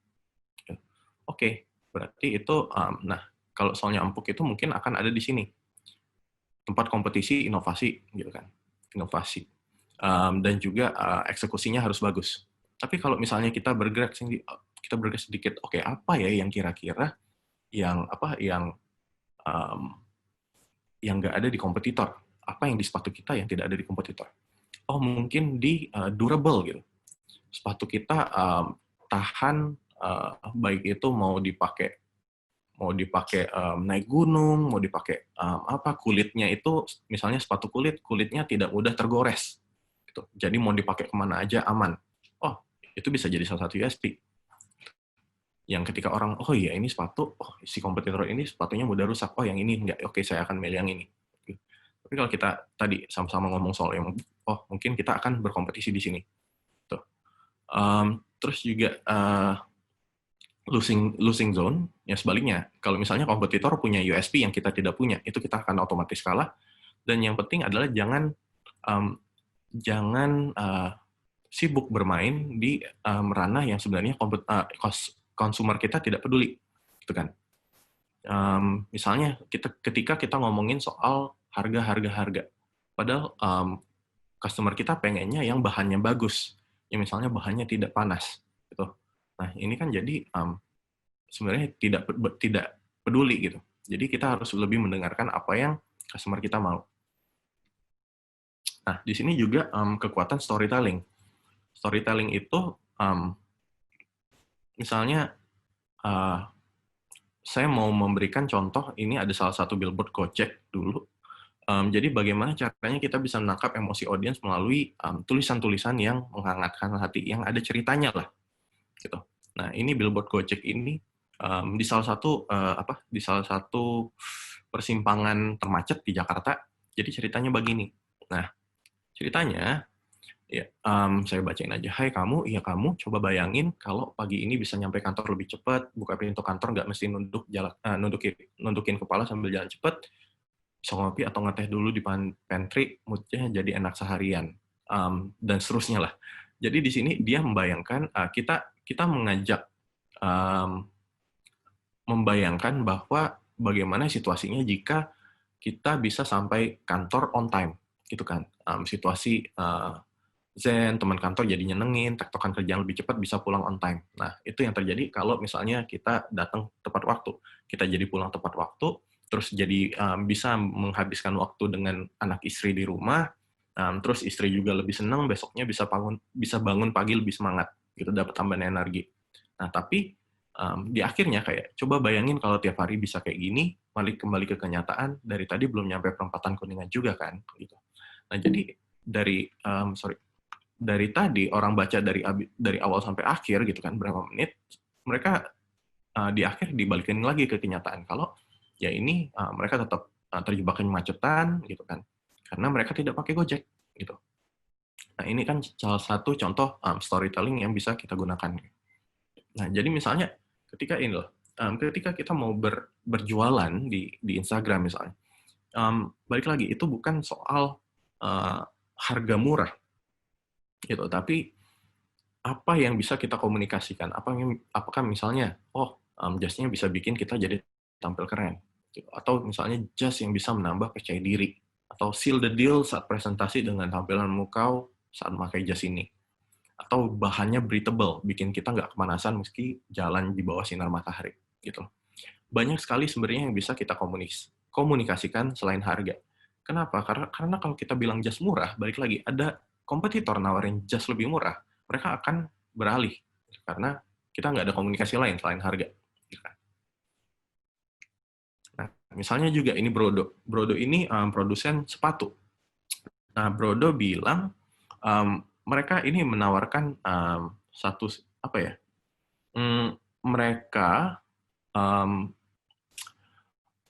Oke, berarti itu nah kalau solnya empuk itu mungkin akan ada di sini tempat kompetisi inovasi, gitu kan, inovasi. Dan juga eksekusinya harus bagus. Tapi kalau misalnya kita bergerak sedikit, oke, apa ya yang kira-kira yang nggak ada di kompetitor? Apa yang di sepatu kita yang tidak ada di kompetitor? Oh, mungkin di durable gitu. Sepatu kita tahan, baik itu mau dipakai naik gunung, mau dipakai kulitnya itu misalnya sepatu kulitnya tidak mudah tergores. Gitu. Jadi mau dipakai kemana aja aman. Oh, itu bisa jadi salah satu USP. Yang ketika orang, oh iya ini sepatu, oh si kompetitor ini sepatunya mudah rusak, oh yang ini enggak, oke saya akan milih yang ini. Tapi kalau kita tadi sama-sama ngomong soal yang, oh mungkin kita akan berkompetisi di sini. Tuh. Terus juga losing zone, ya sebaliknya. Kalau misalnya kompetitor punya USP yang kita tidak punya, itu kita akan otomatis kalah. Dan yang penting adalah jangan sibuk bermain di ranah yang sebenarnya konsumer kita tidak peduli, gitu kan. Misalnya ketika kita ngomongin soal harga, padahal customer kita pengennya yang bahannya bagus, yang misalnya bahannya tidak panas, gitu. Nah ini kan jadi sebenarnya tidak peduli gitu. Jadi kita harus lebih mendengarkan apa yang customer kita mau. Nah, di sini juga kekuatan storytelling. Storytelling itu, misalnya, saya mau memberikan contoh, ini ada salah satu billboard Gojek dulu. Jadi bagaimana caranya kita bisa menangkap emosi audiens melalui tulisan-tulisan yang menghangatkan hati, yang ada ceritanya lah, gitu. Nah, ini billboard Gojek ini di salah satu persimpangan termacet di Jakarta. Jadi ceritanya begini. Nah, ceritanya, ya, saya bacain aja. Hai kamu, iya kamu, coba bayangin kalau pagi ini bisa nyampe kantor lebih cepat, buka pintu kantor nggak mesti nundukin kepala sambil jalan cepat, bisa ngopi atau ngeteh dulu di pantry, moodnya jadi enak seharian, dan seterusnya lah. Jadi di sini dia membayangkan, kita mengajak, membayangkan bahwa bagaimana situasinya jika kita bisa sampai kantor on time, gitu kan. Situasi zen, teman kantor jadi nyenengin, tektokan kerjaan lebih cepat, bisa pulang on time. Nah, itu yang terjadi kalau misalnya kita datang tepat waktu. Kita jadi pulang tepat waktu, terus jadi bisa menghabiskan waktu dengan anak istri di rumah, terus istri juga lebih senang, besoknya bisa bangun pagi lebih semangat, gitu, dapat tambahan energi. Nah, tapi di akhirnya kayak, coba bayangin kalau tiap hari bisa kayak gini, kembali ke kenyataan, dari tadi belum nyampe perempatan Kuningan juga kan, gitu. Nah, jadi dari tadi orang baca dari awal sampai akhir gitu kan, berapa menit, mereka di akhir dibalikin lagi ke kenyataan kalau ya ini mereka tetap terjebak kemacetan gitu kan, karena mereka tidak pakai Gojek gitu. Nah, ini kan salah satu contoh storytelling yang bisa kita gunakan. Nah, jadi misalnya ketika kita mau berjualan di Instagram misalnya, balik lagi itu bukan soal harga murah gitu, tapi apa yang bisa kita komunikasikan, apakah misalnya jas-nya bisa bikin kita jadi tampil keren gitu. Atau misalnya jas yang bisa menambah percaya diri, atau seal the deal saat presentasi dengan tampilan muka saat memakai jas ini, atau bahannya breathable, bikin kita nggak kepanasan meski jalan di bawah sinar matahari gitu. Banyak sekali sebenarnya yang bisa kita komunikasikan selain harga. Kenapa? Karena kalau kita bilang jas murah, balik lagi, ada kompetitor nawarin jas lebih murah, mereka akan beralih. Karena kita nggak ada komunikasi lain selain harga. Nah, misalnya juga ini Brodo. Brodo ini produsen sepatu. Nah, Brodo bilang mereka ini menawarkan satu, apa ya, mereka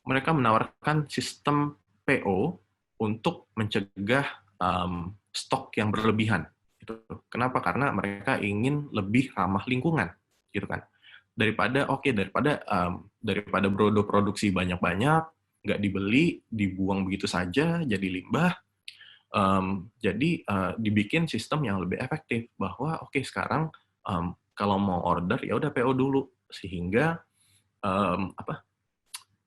menawarkan sistem PO untuk mencegah stok yang berlebihan. Gitu. Kenapa? Karena mereka ingin lebih ramah lingkungan, gitu kan. Daripada Brodo produksi banyak-banyak, nggak dibeli, dibuang begitu saja, jadi limbah. Jadi dibikin sistem yang lebih efektif bahwa sekarang kalau mau order ya udah PO dulu sehingga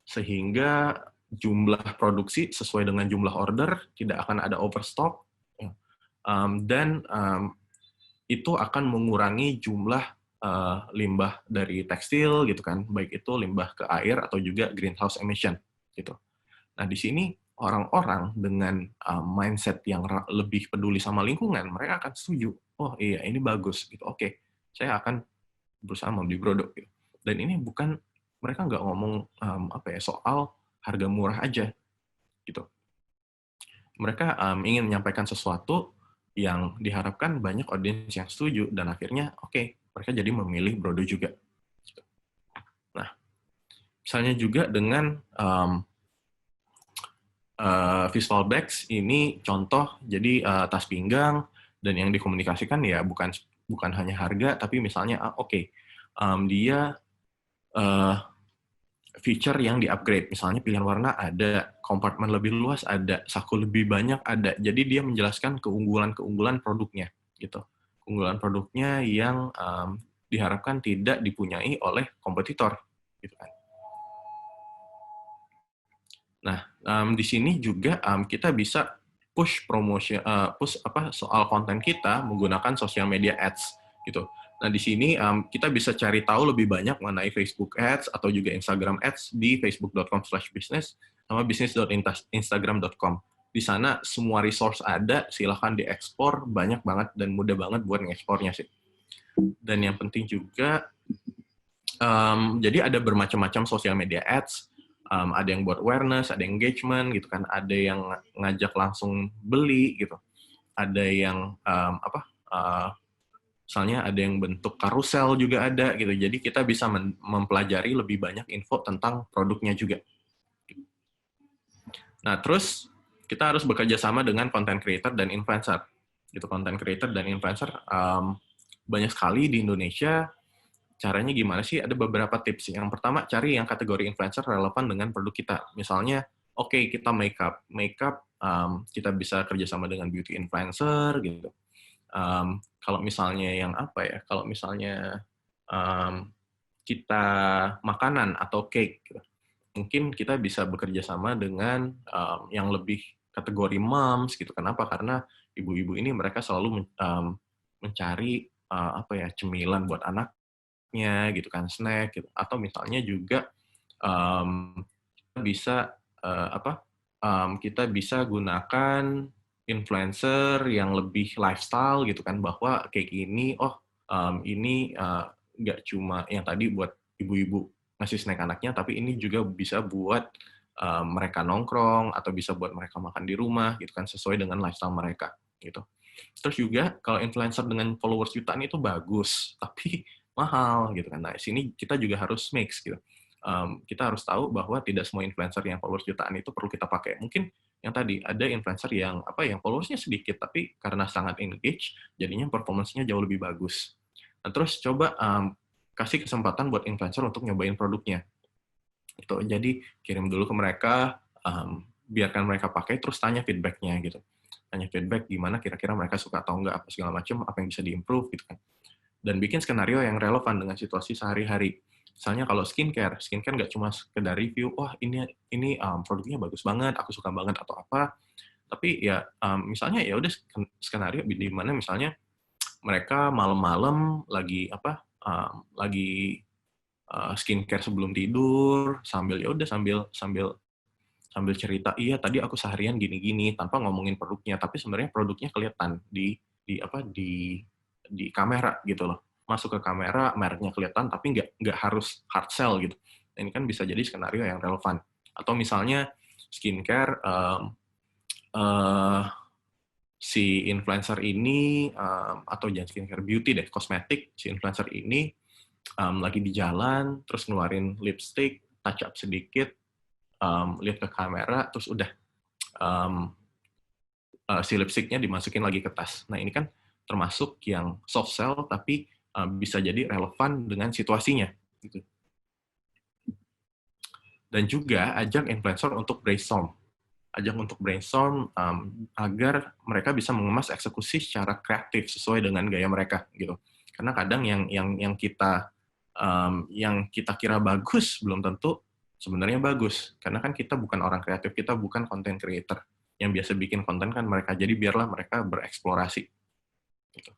sehingga jumlah produksi sesuai dengan jumlah order, tidak akan ada overstock, dan itu akan mengurangi jumlah limbah dari tekstil, gitu kan, baik itu limbah ke air atau juga greenhouse emission, gitu. Nah, di sini orang-orang dengan mindset yang lebih peduli sama lingkungan, mereka akan setuju. Oh iya, ini bagus, gitu. Oke, saya akan berusaha membeli produk. Gitu. Dan ini bukan, mereka nggak ngomong soal harga murah aja, gitu. Mereka ingin menyampaikan sesuatu yang diharapkan banyak audiens yang setuju, dan akhirnya mereka jadi memilih Brodo juga. Gitu. Nah, misalnya juga dengan visual bags, ini contoh, jadi tas pinggang, dan yang dikomunikasikan ya bukan hanya harga, tapi misalnya dia feature yang di-upgrade, misalnya pilihan warna ada, kompartemen lebih luas ada, saku lebih banyak ada, jadi dia menjelaskan keunggulan-keunggulan produknya, gitu. Keunggulan produknya yang diharapkan tidak dipunyai oleh kompetitor, gitu kan. Nah, di sini juga kita bisa push promotion, soal konten kita menggunakan sosial media ads, gitu. Nah, di sini kita bisa cari tahu lebih banyak mengenai Facebook Ads atau juga Instagram Ads di facebook.com/business sama business.instagram.com. Di sana semua resource ada, silahkan diekspor, banyak banget dan mudah banget buat ngekspornya sih. Dan yang penting juga, jadi ada bermacam-macam sosial media ads, ada yang buat awareness, ada engagement, gitu kan, ada yang ngajak langsung beli, gitu, ada yang misalnya ada yang bentuk karusel juga ada, gitu. Jadi kita bisa mempelajari lebih banyak info tentang produknya juga. Nah, terus kita harus bekerja sama dengan content creator dan influencer. Gitu, content creator dan influencer banyak sekali di Indonesia. Caranya gimana sih? Ada beberapa tips. Yang pertama, cari yang kategori influencer relevan dengan produk kita. Misalnya, kita makeup. Makeup kita bisa kerjasama dengan beauty influencer, gitu. Kalau misalnya yang kalau misalnya kita makanan atau cake, gitu, mungkin kita bisa bekerja sama dengan yang lebih kategori moms, gitu. Kenapa? Karena ibu-ibu ini mereka selalu mencari cemilan buat anaknya, gitu kan, snack, gitu. Atau misalnya juga kita bisa gunakan influencer yang lebih lifestyle, gitu kan, bahwa kayak gini, ini nggak cuma yang tadi buat ibu-ibu ngasih snack anaknya, tapi ini juga bisa buat mereka nongkrong, atau bisa buat mereka makan di rumah, gitu kan, sesuai dengan lifestyle mereka, gitu. Terus juga, kalau influencer dengan followers jutaan itu bagus, tapi mahal, gitu kan. Nah, sini kita juga harus mix, gitu. Kita harus tahu bahwa tidak semua influencer yang followers jutaan itu perlu kita pakai. Mungkin yang tadi ada influencer yang yang followersnya sedikit, tapi karena sangat engage, jadinya performance-nya jauh lebih bagus. Nah, terus coba kasih kesempatan buat influencer untuk nyobain produknya. Gitu. Jadi kirim dulu ke mereka, biarkan mereka pakai, terus tanya feedback-nya, gitu. Tanya feedback gimana kira-kira mereka suka atau enggak, apa segala macam, apa yang bisa diimprove, gitu kan. Dan bikin skenario yang relevan dengan situasi sehari-hari. Misalnya kalau skincare nggak cuma sekedar review, ini produknya bagus banget, aku suka banget atau apa. Tapi ya misalnya ya udah skenario di mana misalnya mereka malam-malam lagi skincare sebelum tidur, sambil sambil cerita, iya tadi aku seharian gini-gini tanpa ngomongin produknya, tapi sebenarnya produknya kelihatan di kamera gitu loh. Masuk ke kamera, mereknya kelihatan, tapi nggak harus hard sell gitu. Ini kan bisa jadi skenario yang relevan. Atau misalnya skincare, si influencer ini, atau jangan skincare, beauty deh, kosmetik, si influencer ini lagi di jalan, terus ngeluarin lipstick, touch up sedikit, lihat ke kamera, terus udah si lipsticknya dimasukin lagi ke tas. Nah ini kan termasuk yang soft sell, tapi bisa jadi relevan dengan situasinya. Gitu. Dan juga ajak influencer untuk brainstorm. Ajak untuk brainstorm agar mereka bisa mengemas eksekusi secara kreatif sesuai dengan gaya mereka gitu. Karena kadang yang kita kira bagus belum tentu sebenarnya bagus. Karena kan kita bukan orang kreatif, kita bukan content creator. Yang biasa bikin konten kan mereka, jadi biarlah mereka bereksplorasi. Gitu.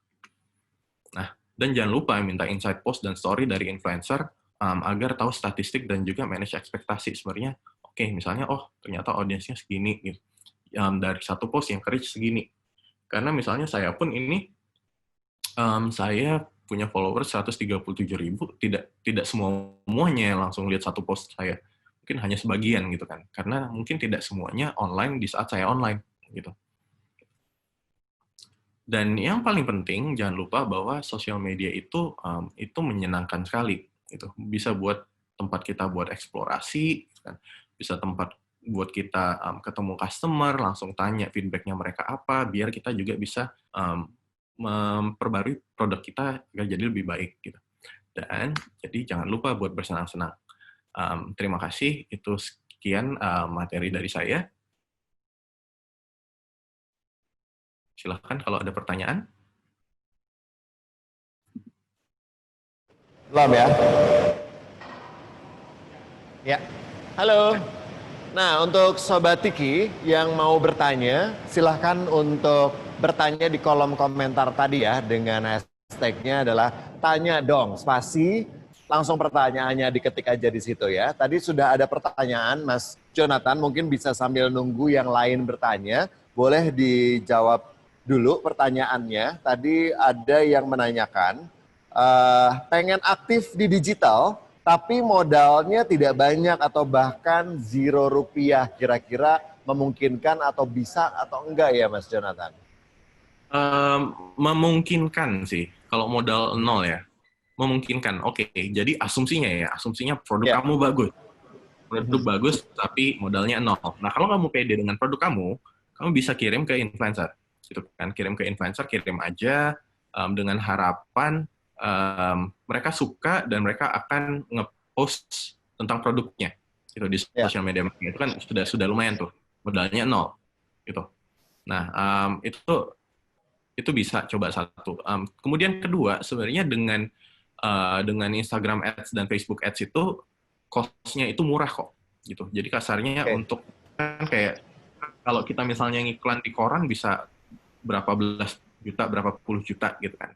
Nah, dan jangan lupa minta insight post dan story dari influencer agar tahu statistik dan juga manage ekspektasi. Sebenarnya oke, misalnya, ternyata audiensnya segini, gitu. Dari satu post yang reach segini. Karena misalnya saya pun ini, saya punya followers 137.000, tidak semuanya langsung lihat satu post saya. Mungkin hanya sebagian gitu kan. Karena mungkin tidak semuanya online di saat saya online, gitu. Dan yang paling penting, jangan lupa bahwa sosial media itu menyenangkan sekali. Gitu. Bisa buat tempat kita buat eksplorasi, gitu kan. Bisa tempat buat kita ketemu customer, langsung tanya feedback-nya mereka apa, biar kita juga bisa memperbarui produk kita agar jadi lebih baik. Gitu. Dan jadi jangan lupa buat bersenang-senang. Terima kasih, itu sekian materi dari saya. Silahkan kalau ada pertanyaan. Belum ya? Ya. Halo. Nah, untuk Sobat Tiki yang mau bertanya, silahkan untuk bertanya di kolom komentar tadi ya, dengan hashtag-nya adalah tanya dong, spasi, langsung pertanyaannya diketik aja di situ ya. Tadi sudah ada pertanyaan, Mas Jonathan, mungkin bisa sambil nunggu yang lain bertanya, boleh dijawab dulu pertanyaannya. Tadi ada yang menanyakan, pengen aktif di digital, tapi modalnya tidak banyak atau bahkan Rp0, kira-kira memungkinkan atau bisa atau enggak ya Mas Jonathan? Memungkinkan sih, kalau modal nol ya. Memungkinkan, oke. Jadi asumsinya produk kamu bagus. Produk bagus, tapi modalnya nol. Nah, kalau kamu pede dengan produk kamu bisa kirim ke influencer. Gitu kan, kirim ke influencer, kirim aja dengan harapan mereka suka dan mereka akan nge-post tentang produknya gitu di sosial media mereka. Itu kan sudah lumayan tuh, modalnya nol gitu. Nah, itu bisa coba satu. Kemudian kedua, sebenarnya dengan Instagram Ads dan Facebook Ads itu cost-nya itu murah kok gitu. Jadi kasarnya untuk kan kayak kalau kita misalnya ngiklan di koran bisa berapa belas juta, berapa puluh juta gitu kan.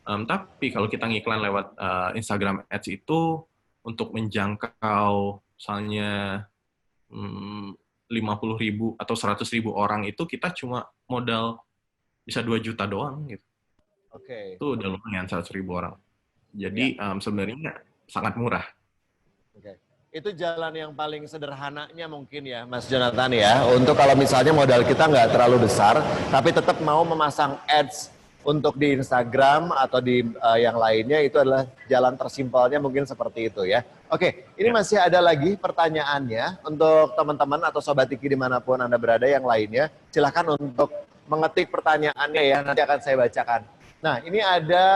Tapi kalau kita ngiklan lewat Instagram Ads itu untuk menjangkau misalnya 50.000 atau 100.000 orang itu kita cuma modal bisa 2 juta doang gitu. Itu udah lumayan 100.000 orang. Jadi sebenarnya sangat murah. Itu jalan yang paling sederhananya mungkin ya Mas Jonathan ya. Untuk kalau misalnya modal kita nggak terlalu besar, tapi tetap mau memasang ads untuk di Instagram atau di yang lainnya, itu adalah jalan tersimpelnya mungkin seperti itu ya. Oke, ini masih ada lagi pertanyaannya untuk teman-teman atau Sobat Tiki dimanapun Anda berada yang lainnya. Silahkan untuk mengetik pertanyaannya ya, nanti akan saya bacakan. Nah, ini ada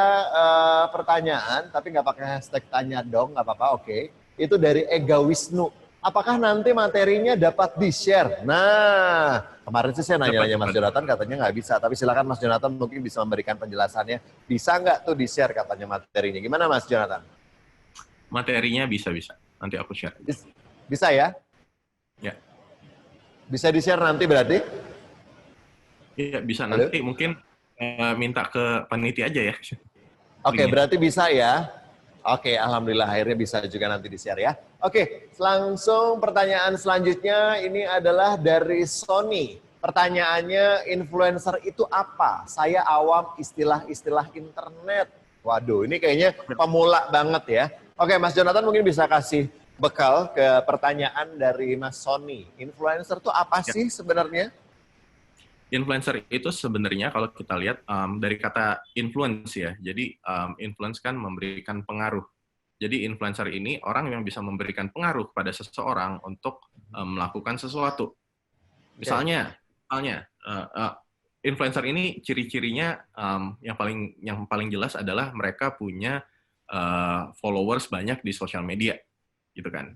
pertanyaan, tapi nggak pakai hashtag tanya dong, nggak apa-apa, oke. Itu dari Ega Wisnu. Apakah nanti materinya dapat di-share? Nah, kemarin sih saya nanya-nanya Mas Jonathan, katanya nggak bisa. Tapi silakan Mas Jonathan mungkin bisa memberikan penjelasannya. Bisa nggak tuh di-share katanya materinya? Gimana Mas Jonathan? Materinya bisa. Nanti aku share. Bisa ya? Ya. Bisa di-share nanti berarti? Iya, bisa. Nanti mungkin minta ke panitia aja ya. Oke, berarti bisa ya? Oke, alhamdulillah akhirnya bisa juga nanti di-share ya. Oke, langsung pertanyaan selanjutnya ini adalah dari Sony. Pertanyaannya, influencer itu apa? Saya awam istilah-istilah internet. Waduh, ini kayaknya pemula banget ya. Oke, Mas Jonathan mungkin bisa kasih bekal ke pertanyaan dari Mas Sony. Influencer itu apa sih sebenarnya? Influencer itu sebenarnya kalau kita lihat dari kata influence ya. Jadi influence kan memberikan pengaruh. Jadi influencer ini orang yang bisa memberikan pengaruh pada seseorang untuk melakukan sesuatu. Misalnya, influencer ini ciri-cirinya yang paling jelas adalah mereka punya followers banyak di sosial media, gitu kan.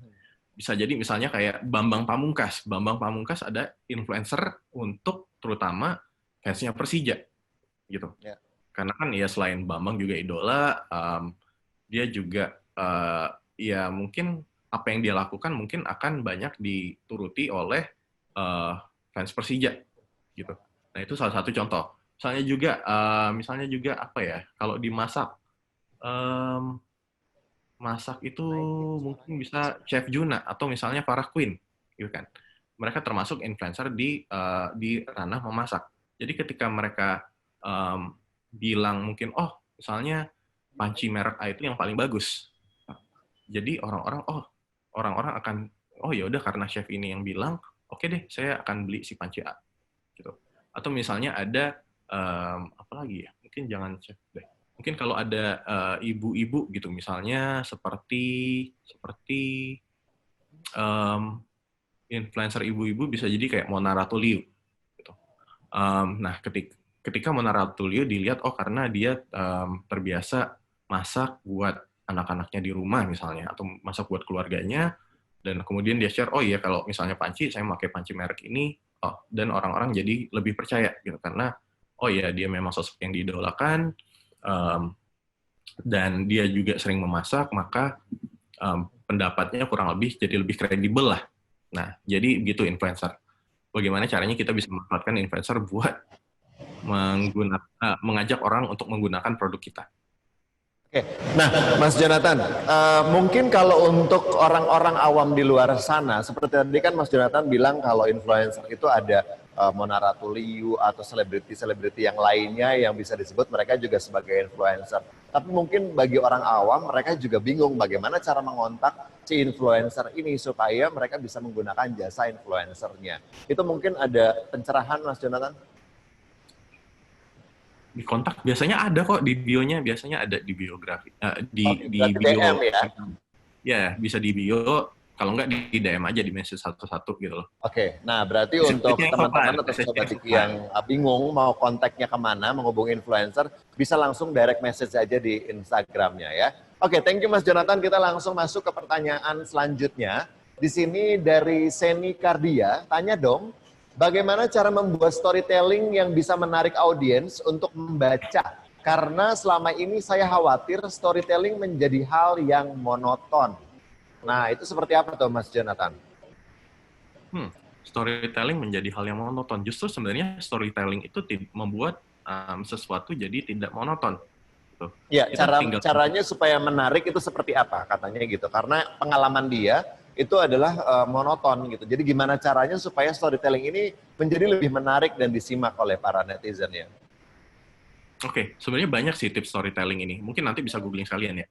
Bisa jadi misalnya kayak Bambang Pamungkas. Bambang Pamungkas ada influencer untuk terutama fansnya Persija, gitu. Ya. Karena kan ya selain Bambang juga idola, dia juga ya mungkin apa yang dia lakukan mungkin akan banyak dituruti oleh fans Persija, gitu. Nah itu salah satu contoh. Misalnya juga apa ya? Kalau dimasak, masak itu mungkin bisa Chef Juna atau misalnya Farah Queen, gitu kan. Mereka termasuk influencer di ranah memasak. Jadi ketika mereka bilang mungkin, oh misalnya panci merek A itu yang paling bagus. Jadi orang-orang akan, oh ya udah karena chef ini yang bilang, oke deh saya akan beli si panci A, gitu. Atau misalnya ada apa lagi ya? Mungkin jangan chef deh. Mungkin kalau ada ibu-ibu gitu, misalnya seperti influencer ibu-ibu bisa jadi kayak Mona Ratuliu. Gitu. Nah, ketika Mona Ratuliu dilihat, oh karena dia terbiasa masak buat anak-anaknya di rumah misalnya, atau masak buat keluarganya, dan kemudian dia share, oh iya kalau misalnya panci, saya pakai panci merek ini, dan orang-orang jadi lebih percaya gitu, karena oh iya dia memang sosok yang diidolakan, dan dia juga sering memasak, maka pendapatnya kurang lebih jadi lebih kredibel lah. Nah, jadi gitu influencer. Bagaimana caranya kita bisa memanfaatkan influencer buat mengajak orang untuk menggunakan produk kita. Oke, nah Mas Jonathan, mungkin kalau untuk orang-orang awam di luar sana, seperti tadi kan Mas Jonathan bilang kalau influencer itu ada Mona Ratuliu atau selebriti-selebriti yang lainnya yang bisa disebut mereka juga sebagai influencer. Tapi mungkin bagi orang awam mereka juga bingung bagaimana cara mengontak si influencer ini supaya mereka bisa menggunakan jasa influencernya. Itu mungkin ada pencerahan Mas Jonathan? Di kontak biasanya ada kok di bio-nya, biasanya ada di biografi, di bio DM ya? Ya bisa di bio, kalau nggak di DM aja, di message satu-satu gitu loh. Oke, nah berarti untuk teman-teman atau sobat Tiki yang bingung mau kontaknya kemana, menghubungi influencer, bisa langsung direct message aja di Instagramnya ya. Oke, thank you Mas Jonathan. Kita langsung masuk ke pertanyaan selanjutnya. Di sini dari Seni Kardia, tanya dong, bagaimana cara membuat storytelling yang bisa menarik audiens untuk membaca? Karena selama ini saya khawatir storytelling menjadi hal yang monoton. Nah, itu seperti apa tuh Mas Jonathan? Storytelling menjadi hal yang monoton. Justru sebenarnya storytelling itu membuat sesuatu jadi tidak monoton. Gitu. Ya, caranya supaya menarik itu seperti apa katanya gitu. Karena pengalaman dia itu adalah monoton gitu. Jadi gimana caranya supaya storytelling ini menjadi lebih menarik dan disimak oleh para netizen ya? Oke, sebenarnya banyak sih tips storytelling ini. Mungkin nanti bisa googling sekalian ya.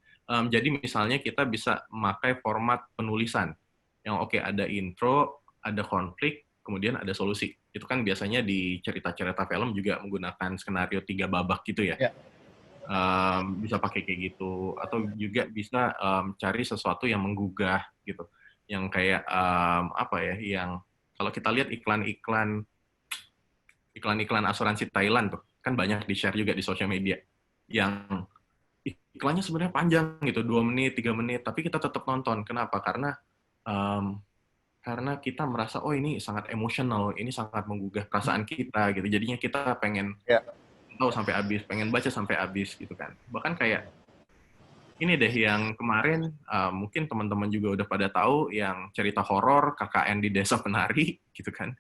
Jadi misalnya kita bisa memakai format penulisan. Yang ada intro, ada konflik, kemudian ada solusi. Itu kan biasanya di cerita-cerita film juga menggunakan skenario 3 babak gitu ya. Bisa pakai kayak gitu. Atau juga bisa cari sesuatu yang menggugah gitu. Yang kayak yang kalau kita lihat iklan-iklan asuransi Thailand tuh kan banyak di-share juga di sosial media yang iklannya sebenarnya panjang gitu, 2 menit, 3 menit, tapi kita tetap nonton. Kenapa? Karena kita merasa oh ini sangat emosional, ini sangat menggugah perasaan kita gitu. Jadinya kita pengen tahu sampai habis, pengen baca sampai habis gitu kan. Bahkan kayak ini deh yang kemarin mungkin teman-teman juga udah pada tahu yang cerita horor KKN di Desa Penari gitu kan.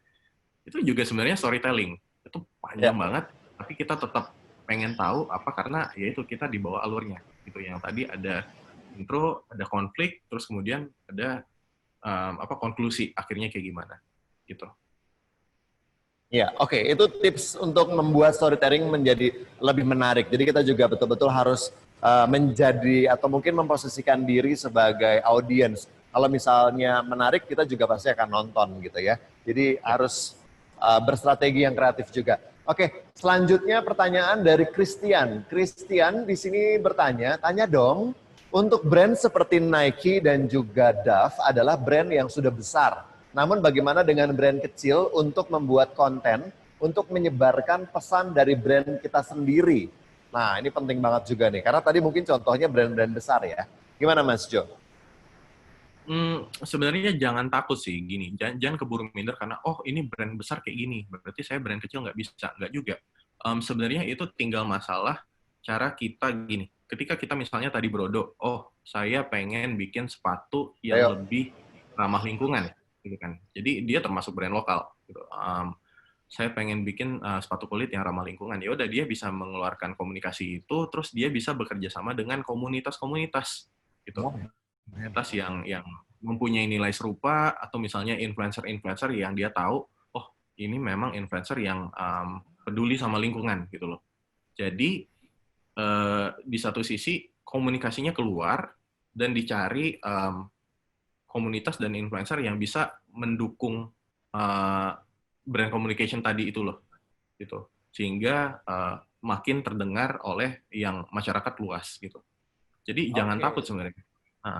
Itu juga sebenarnya storytelling. Itu panjang banget, tapi kita tetap pengen tahu karena ya itu kita dibawa alurnya gitu. Yang tadi ada intro, ada konflik, terus kemudian ada konklusi akhirnya kayak gimana gitu. Ya, oke. Itu tips untuk membuat storytelling menjadi lebih menarik. Jadi kita juga betul-betul harus menjadi atau mungkin memposisikan diri sebagai audiens. Kalau misalnya menarik, kita juga pasti akan nonton gitu ya. Jadi harus berstrategi yang kreatif juga. Oke, selanjutnya pertanyaan dari Christian. Christian di sini bertanya, tanya dong, untuk brand seperti Nike dan juga Dove adalah brand yang sudah besar. Namun bagaimana dengan brand kecil untuk membuat konten, untuk menyebarkan pesan dari brand kita sendiri? Nah, ini penting banget juga nih, karena tadi mungkin contohnya brand-brand besar ya. Gimana Mas Jo? Sebenarnya jangan takut sih, gini, jangan keburu minder karena, oh ini brand besar kayak gini, berarti saya brand kecil nggak bisa, nggak juga. Sebenarnya itu tinggal masalah cara kita gini, ketika kita misalnya tadi Brodo, oh saya pengen bikin sepatu yang lebih ramah lingkungan, gitu kan. Jadi dia termasuk brand lokal. Gitu. Saya pengen bikin sepatu kulit yang ramah lingkungan. Ya udah dia bisa mengeluarkan komunikasi itu, terus dia bisa bekerja sama dengan komunitas-komunitas, gitu. Komunitas yang mempunyai nilai serupa atau misalnya influencer-influencer yang dia tahu, oh ini memang influencer yang peduli sama lingkungan, gitu loh. Jadi di satu sisi komunikasinya keluar dan dicari komunitas dan influencer yang bisa mendukung brand communication tadi itu loh, gitu. Sehingga makin terdengar oleh yang masyarakat luas gitu. Jadi jangan takut sebenarnya.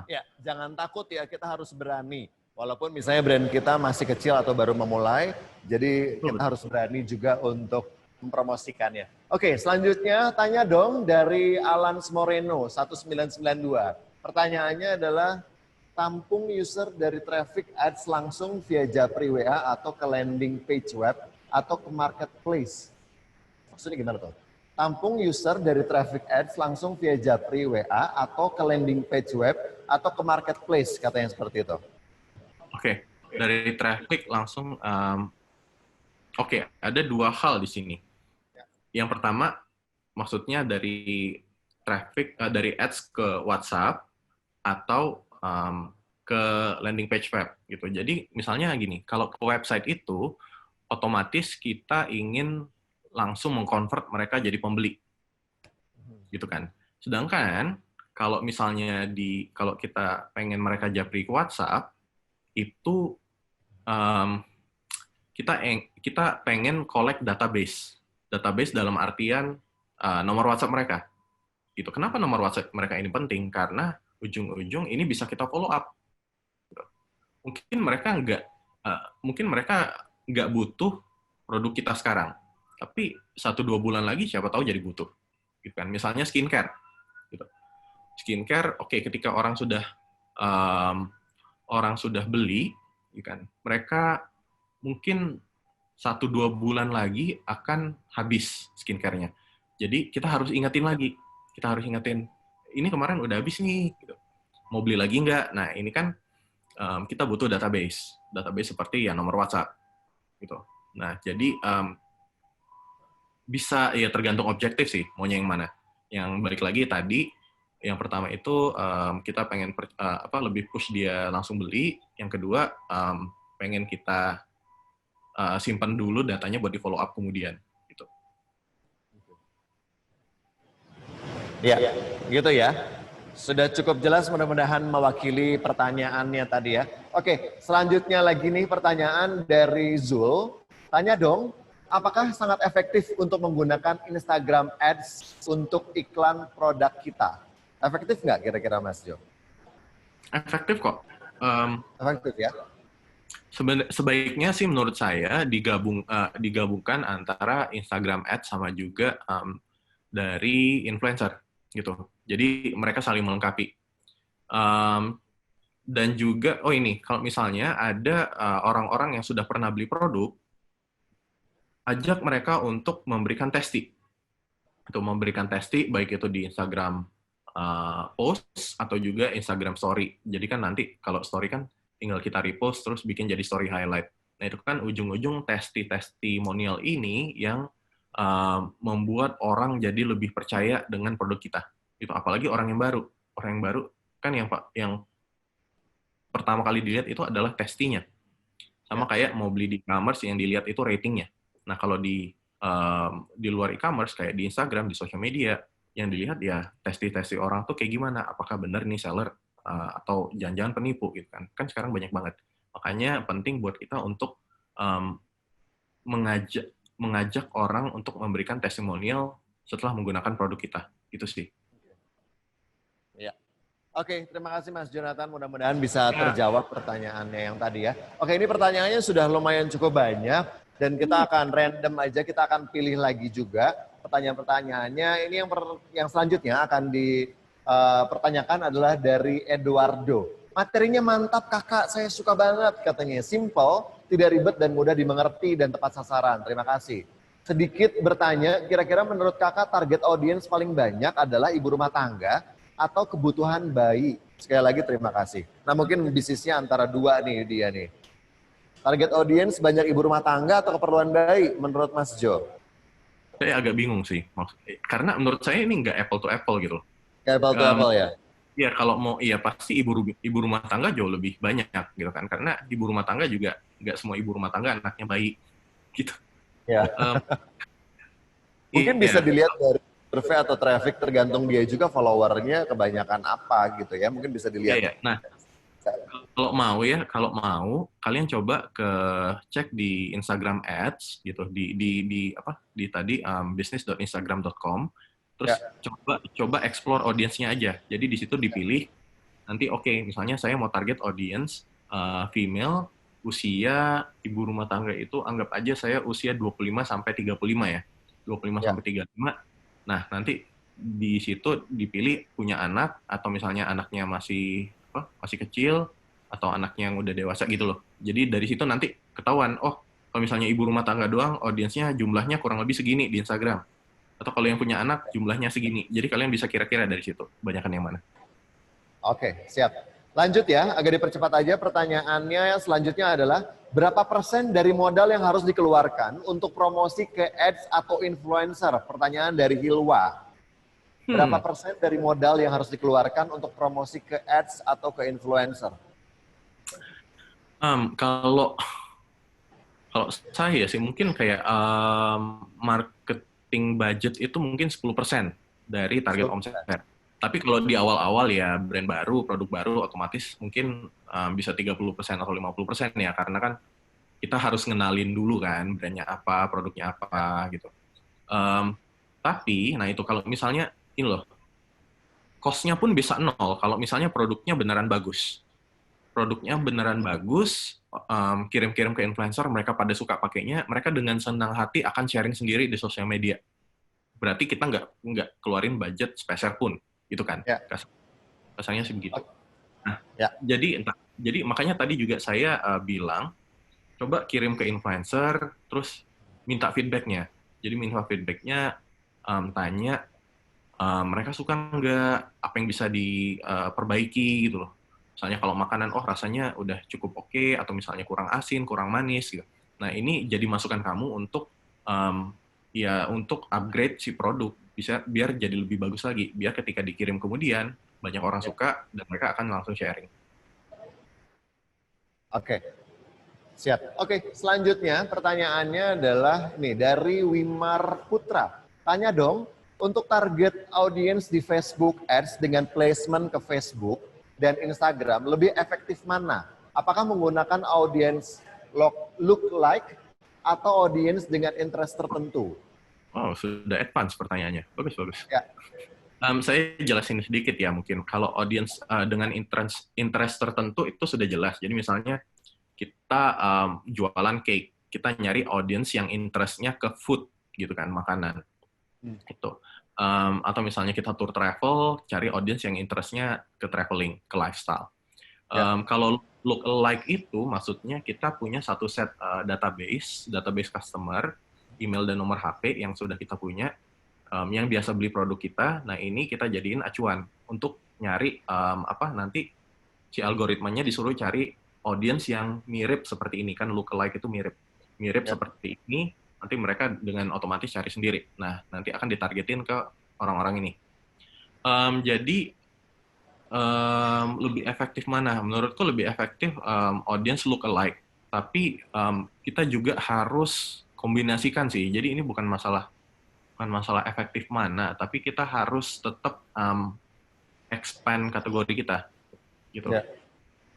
Ya, jangan takut ya, kita harus berani. Walaupun misalnya brand kita masih kecil atau baru memulai, jadi kita harus berani juga untuk mempromosikannya. Oke, selanjutnya tanya dong dari Alan Moreno 1992. Pertanyaannya adalah tampung user dari traffic ads langsung via Japri WA atau ke landing page web atau ke marketplace. Maksudnya gimana tuh? Tampung user dari traffic ads langsung via Japri WA atau ke landing page web atau ke marketplace, katanya seperti itu. Oke, dari traffic langsung ada dua hal di sini. Yang pertama, maksudnya dari traffic dari ads ke WhatsApp atau ke landing page web gitu. Jadi misalnya gini, kalau ke website itu otomatis kita ingin langsung mengkonvert mereka jadi pembeli, gitu kan. Sedangkan kalau misalnya kalau kita pengen mereka japri ke WhatsApp itu kita pengen collect database dalam artian nomor WhatsApp mereka. Gitu. Kenapa nomor WhatsApp mereka ini penting? Karena ujung-ujung ini bisa kita follow up. Mungkin mereka nggak butuh produk kita sekarang, tapi 1-2 bulan lagi siapa tahu jadi butuh. Gitu kan? Misalnya skincare. Gitu. Skincare, ketika orang sudah beli, gitu kan? Mereka mungkin 1-2 bulan lagi akan habis skincare-nya. Jadi kita harus ingetin lagi. Kita harus ingetin, ini kemarin udah habis nih. Gitu. Mau beli lagi nggak? Nah, ini kan kita butuh database seperti ya nomor WhatsApp. Gitu. Nah, jadi bisa ya tergantung objektif sih, maunya yang mana. Yang balik lagi tadi, yang pertama itu kita pengen lebih push dia langsung beli. Yang kedua, pengen kita simpan dulu datanya buat di follow up kemudian gitu. Ya, gitu ya. Sudah cukup jelas, mudah-mudahan mewakili pertanyaannya tadi ya. Oke, selanjutnya lagi nih pertanyaan dari Zul. Tanya dong, apakah sangat efektif untuk menggunakan Instagram Ads untuk iklan produk kita? Efektif nggak kira-kira Mas Jo? Efektif kok. Efektif ya? Sebaiknya sih menurut saya digabungkan antara Instagram Ads sama juga dari influencer gitu. Jadi mereka saling melengkapi. Dan juga ini kalau misalnya ada orang-orang yang sudah pernah beli produk, ajak mereka untuk memberikan testi. Untuk memberikan testi baik itu di Instagram post atau juga Instagram story. Jadi kan nanti kalau story kan tinggal kita repost terus bikin jadi story highlight. Nah itu kan ujung-ujung testimonial ini yang membuat orang jadi lebih percaya dengan produk kita. Itu apalagi orang yang baru kan yang pertama kali dilihat itu adalah testinya. Sama kayak mau beli di e-commerce yang dilihat itu ratingnya. Nah, kalau di luar e-commerce kayak di Instagram, di sosial media, yang dilihat ya testi-testi orang tuh kayak gimana, apakah benar nih seller atau jangan-jangan penipu gitu kan. Kan sekarang banyak banget. Makanya penting buat kita untuk um, mengajak orang untuk memberikan testimonial setelah menggunakan produk kita. Itu sih. Ya. Oke, terima kasih Mas Jonathan. Mudah-mudahan bisa terjawab pertanyaannya yang tadi ya. Oke, ini pertanyaannya sudah lumayan cukup banyak dan kita akan random aja, kita akan pilih lagi juga pertanyaan-pertanyaannya. Ini yang selanjutnya akan dipertanyakan adalah dari Eduardo. Materinya mantap kakak, saya suka banget katanya. Simple, tidak ribet dan mudah dimengerti dan tepat sasaran. Terima kasih. Sedikit bertanya, kira-kira menurut kakak target audiens paling banyak adalah ibu rumah tangga atau kebutuhan bayi? Sekali lagi terima kasih. Nah mungkin bisnisnya antara dua nih dia nih. Target audiens banyak ibu rumah tangga atau keperluan bayi menurut Mas Jo? Saya agak bingung sih. Karena menurut saya ini nggak apple to apple gitu. Apple to apple ya? Iya, kalau mau iya pasti ibu rumah tangga jauh lebih banyak gitu kan. Karena ibu rumah tangga juga nggak semua ibu rumah tangga anaknya bayi gitu. Ya. Mungkin bisa dilihat dari survei atau traffic, tergantung dia juga followernya kebanyakan apa gitu ya. Mungkin bisa dilihat. Iya. Nah, kalau mau kalian coba cek di Instagram Ads gitu di tadi business.instagram.com. Terus coba explore audiensnya aja. Jadi di situ dipilih nanti misalnya saya mau target audience female, usia ibu rumah tangga itu anggap aja saya usia 25 sampai 35 ya. 25 sampai 35. Nah, nanti di situ dipilih punya anak atau misalnya anaknya masih kecil atau anaknya yang udah dewasa gitu loh. Jadi dari situ nanti ketahuan, kalau misalnya ibu rumah tangga doang audiensnya jumlahnya kurang lebih segini di Instagram. Atau kalau yang punya anak jumlahnya segini. Jadi kalian bisa kira-kira dari situ banyakan yang mana. Oke, siap. Lanjut ya, agak dipercepat aja pertanyaannya. Selanjutnya adalah berapa persen dari modal yang harus dikeluarkan untuk promosi ke ads atau influencer? Pertanyaan dari Hilwa. Berapa persen dari modal yang harus dikeluarkan untuk promosi ke ads atau ke influencer? Kalau saya sih mungkin kayak marketing budget itu mungkin 10% dari target omset. Tapi kalau di awal-awal ya brand baru, produk baru otomatis mungkin bisa 30% atau 50% ya, karena kan kita harus ngenalin dulu kan brandnya apa, produknya apa gitu. Tapi, nah itu kalau misalnya ini loh, cost-nya pun bisa nol kalau misalnya produknya beneran bagus. Produknya beneran bagus, kirim-kirim ke influencer, mereka pada suka pakainya, mereka dengan senang hati akan sharing sendiri di sosial media. Berarti kita nggak keluarin budget sepeser pun. Gitu kan, kasarnya sih begitu. Nah, jadi makanya tadi juga saya bilang, coba kirim ke influencer, terus minta feedback-nya. Jadi minta feedback-nya, tanya, mereka suka nggak, apa yang bisa diperbaiki gitu loh. Misalnya kalau makanan, rasanya udah cukup oke, atau misalnya kurang asin, kurang manis gitu. Nah ini jadi masukan kamu untuk untuk upgrade si produk, biar jadi lebih bagus lagi, biar ketika dikirim kemudian banyak orang suka dan mereka akan langsung sharing. Oke, siap. Oke, selanjutnya pertanyaannya adalah nih dari Wimar Putra. Tanya dong, untuk target audiens di Facebook Ads dengan placement ke Facebook dan Instagram lebih efektif mana? Apakah menggunakan audiens look-like atau audiens dengan interest tertentu? Oh, sudah advance pertanyaannya. Bagus. Ya. Saya jelasin sedikit ya mungkin. Kalau audiens dengan interest tertentu itu sudah jelas. Jadi misalnya kita jualan cake, kita nyari audiens yang interestnya ke food gitu kan, makanan. Itu. Atau misalnya kita tour travel, cari audiens yang interestnya ke traveling, ke lifestyle. Kalau look alike itu maksudnya kita punya satu set database customer, email dan nomor HP yang sudah kita punya, yang biasa beli produk kita. Nah ini kita jadiin acuan untuk nyari nanti si algoritmanya disuruh cari audiens yang mirip seperti ini, kan look alike itu mirip seperti ini. Nanti mereka dengan otomatis cari sendiri. Nah nanti akan ditargetin ke orang-orang ini. Jadi Lebih efektif mana? Menurutku lebih efektif audience look alike. Tapi kita juga harus kombinasikan sih. Jadi ini bukan masalah efektif mana, tapi kita harus tetap expand kategori kita, gitu. Ya.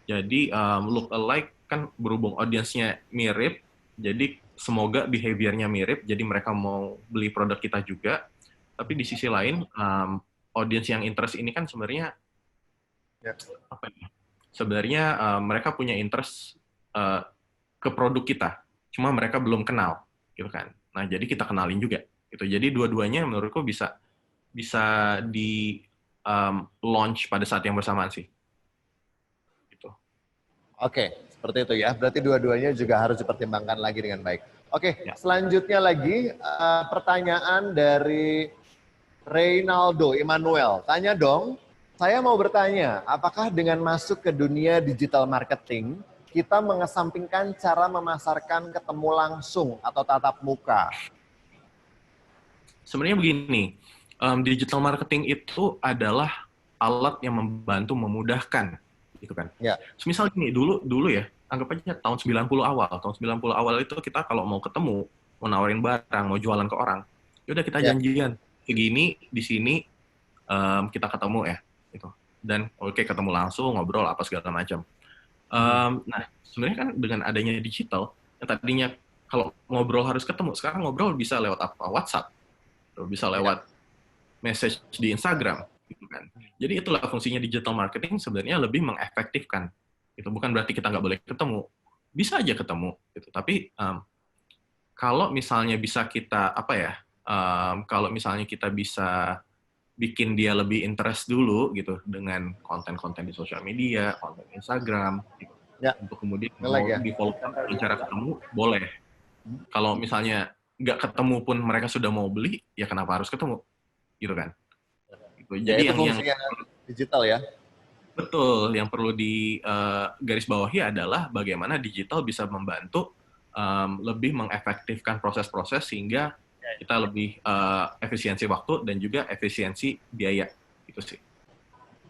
Jadi look alike kan berhubung audiensnya mirip, jadi semoga behaviornya mirip, jadi mereka mau beli produk kita juga. Tapi di sisi lain, audience yang interest ini kan sebenarnya Ya. apa ya? Sebenarnya mereka punya interest ke produk kita, cuma mereka belum kenal, gitu kan. Nah, jadi kita kenalin juga, gitu. Jadi dua-duanya menurutku bisa di launch pada saat yang bersamaan sih. Gitu. Oke, seperti itu ya. Berarti dua-duanya juga harus dipertimbangkan lagi dengan baik. Oke, Ya. selanjutnya lagi pertanyaan dari Reynaldo Immanuel. Tanya dong, saya mau bertanya, apakah dengan masuk ke dunia digital marketing, kita mengesampingkan cara memasarkan ketemu langsung atau tatap muka? Sebenarnya begini, digital marketing itu adalah alat yang membantu memudahkan, gitu kan. Ya. Misal gini, dulu ya, anggap aja tahun 90 awal. Tahun 90 awal itu kita kalau mau ketemu, mau nawarin barang, mau jualan ke orang, ya udah kita Ya. janjian. Segini, di sini kita ketemu ya, gitu. Dan oke, ketemu langsung, ngobrol apa segala macam. Nah, sebenarnya kan dengan adanya digital, yang tadinya kalau ngobrol harus ketemu, sekarang ngobrol bisa lewat apa? WhatsApp, bisa lewat message di Instagram, gitu kan. Jadi itulah fungsinya digital marketing, sebenarnya lebih mengefektifkan. Itu bukan berarti kita nggak boleh ketemu, bisa aja ketemu, gitu. Tapi kalau misalnya bisa kita kalau misalnya kita bisa bikin dia lebih interest dulu gitu dengan konten-konten di sosial media, konten Instagram, gitu. Ya. Untuk kemudian Nge-lag mau ya? di-follow-kan dengan cara ketemu, boleh. Kalau misalnya nggak ketemu pun mereka sudah mau beli, ya kenapa harus ketemu? Gitu kan. Gitu. Ya, Jadi itu yang fungsinya digital ya. betul, yang perlu di garis bawahi adalah bagaimana digital bisa membantu lebih mengefektifkan proses-proses sehingga kita lebih efisiensi waktu dan juga efisiensi biaya. Itu sih.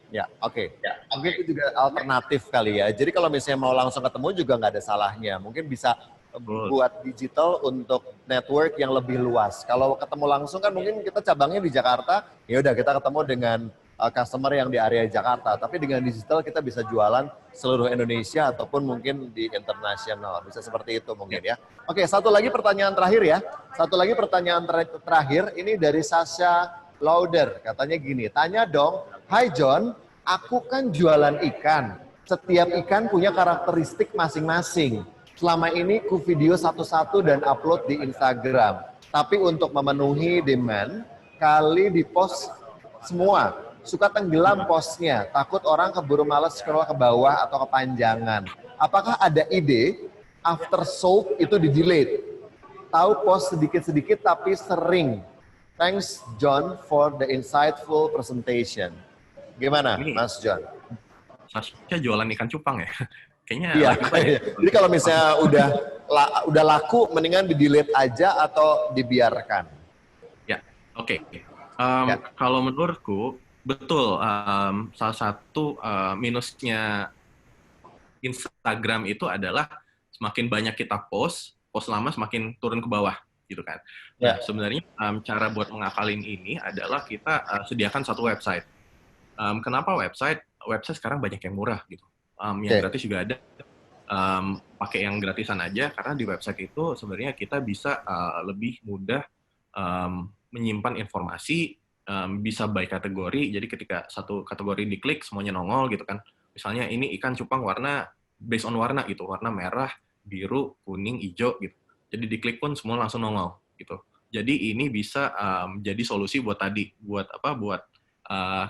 Ya, oke. Mungkin itu juga alternatif kali ya. Jadi kalau misalnya mau langsung ketemu juga nggak ada salahnya. Mungkin bisa buat digital untuk network yang lebih luas. Kalau ketemu langsung kan mungkin kita cabangnya di Jakarta, ya udah kita ketemu dengan customer yang di area Jakarta. Tapi dengan digital kita bisa jualan seluruh Indonesia ataupun mungkin di internasional. Bisa seperti itu mungkin ya. Oke, satu lagi pertanyaan terakhir ya. Satu lagi pertanyaan terakhir ini dari Sasha Lauder. Katanya gini, tanya dong, "Hai John, aku kan jualan ikan. Setiap ikan punya karakteristik masing-masing. Selama ini ku video satu-satu dan upload di Instagram. Tapi untuk memenuhi demand, kali di post semua. Suka tenggelam postnya, takut orang keburu males scroll ke bawah atau kepanjangan. Apakah ada ide after sold itu di-delete? Tahu post sedikit-sedikit tapi sering. Thanks John for the insightful presentation." Gimana, Ini Mas John? Sasha jualan ikan cupang ya. Kayaknya Iya. laku banget. Jadi kalau misalnya udah laku, mendingan di-delete aja atau dibiarkan. Ya, oke. Ya. Kalau menurutku, betul. Salah satu minusnya Instagram itu adalah semakin banyak kita post lama semakin turun ke bawah, gitu kan. Nah, Ya. sebenarnya cara buat mengakalin ini adalah kita sediakan satu website. Kenapa website? Website sekarang banyak yang murah, gitu. Yang gratis juga ada. Pakai yang gratisan aja, karena di website itu sebenarnya kita bisa lebih mudah menyimpan informasi, bisa by kategori. Jadi ketika satu kategori diklik semuanya nongol gitu kan. Misalnya ini ikan cupang warna based on warna gitu, warna merah, biru, kuning, hijau gitu. Jadi diklik pun semua langsung nongol gitu. Jadi ini bisa jadi solusi buat buat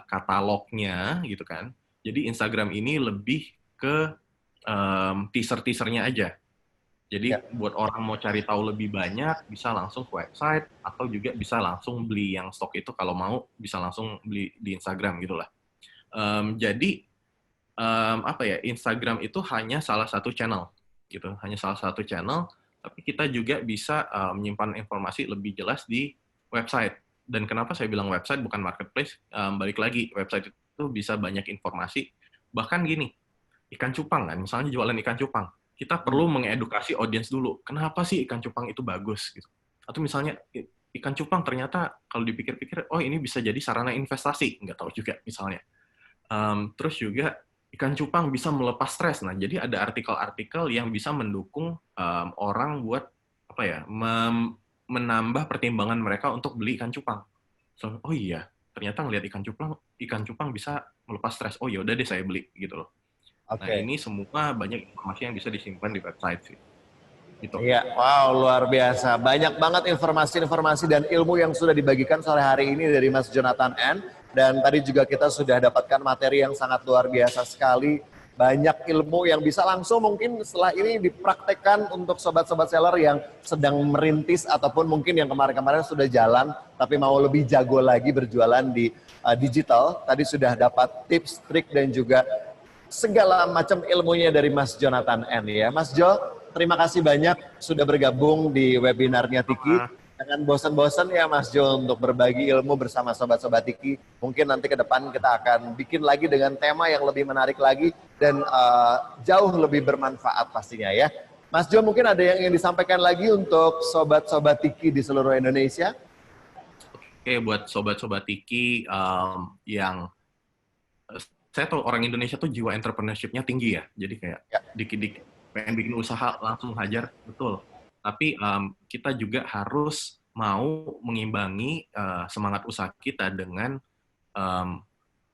katalognya gitu kan. Jadi Instagram ini lebih ke teaser-teasernya aja. Jadi buat orang mau cari tahu lebih banyak, bisa langsung ke website, atau juga bisa langsung beli yang stok itu, kalau mau bisa langsung beli di Instagram gitulah. Jadi Instagram itu hanya salah satu channel, gitu, hanya salah satu channel. Tapi kita juga bisa menyimpan informasi lebih jelas di website. Dan kenapa saya bilang website bukan marketplace? Balik lagi, website itu bisa banyak informasi. Bahkan gini, ikan cupang kan, misalnya jualan ikan cupang, kita perlu mengedukasi audiens dulu. Kenapa sih ikan cupang itu bagus? Gitu. Atau misalnya ikan cupang ternyata kalau dipikir-pikir, oh ini bisa jadi sarana investasi, nggak tahu juga misalnya. Terus juga ikan cupang bisa melepas stres. Nah, jadi ada artikel-artikel yang bisa mendukung orang buat apa ya, menambah pertimbangan mereka untuk beli ikan cupang. So, oh iya, ternyata ngelihat ikan cupang bisa melepas stres. Oh ya udah deh saya beli gitu loh. Nah, ini semua banyak informasi yang bisa disimpan di website sih. Gitu. Iya, wow, luar biasa. Banyak banget informasi-informasi dan ilmu yang sudah dibagikan sore hari ini dari Mas Jonathan N. Dan tadi juga kita sudah dapatkan materi yang sangat luar biasa sekali. Banyak ilmu yang bisa langsung mungkin setelah ini dipraktekkan untuk sobat-sobat seller yang sedang merintis ataupun mungkin yang kemarin-kemarin sudah jalan tapi mau lebih jago lagi berjualan di digital. Tadi sudah dapat tips, trik dan juga segala macam ilmunya dari Mas Jonathan N ya. Mas Jo, terima kasih banyak sudah bergabung di webinarnya Tiki. Jangan bosan-bosan ya Mas Jo untuk berbagi ilmu bersama sobat-sobat Tiki. Mungkin nanti ke depan kita akan bikin lagi dengan tema yang lebih menarik lagi dan jauh lebih bermanfaat pastinya ya. Mas Jo, mungkin ada yang ingin disampaikan lagi untuk sobat-sobat Tiki di seluruh Indonesia? Oke, buat sobat-sobat Tiki yang saya tahu orang Indonesia tuh jiwa entrepreneurship-nya tinggi ya. Jadi kayak dikit-dikit pengen bikin usaha langsung hajar, betul. Tapi kita juga harus mau mengimbangi semangat usaha kita dengan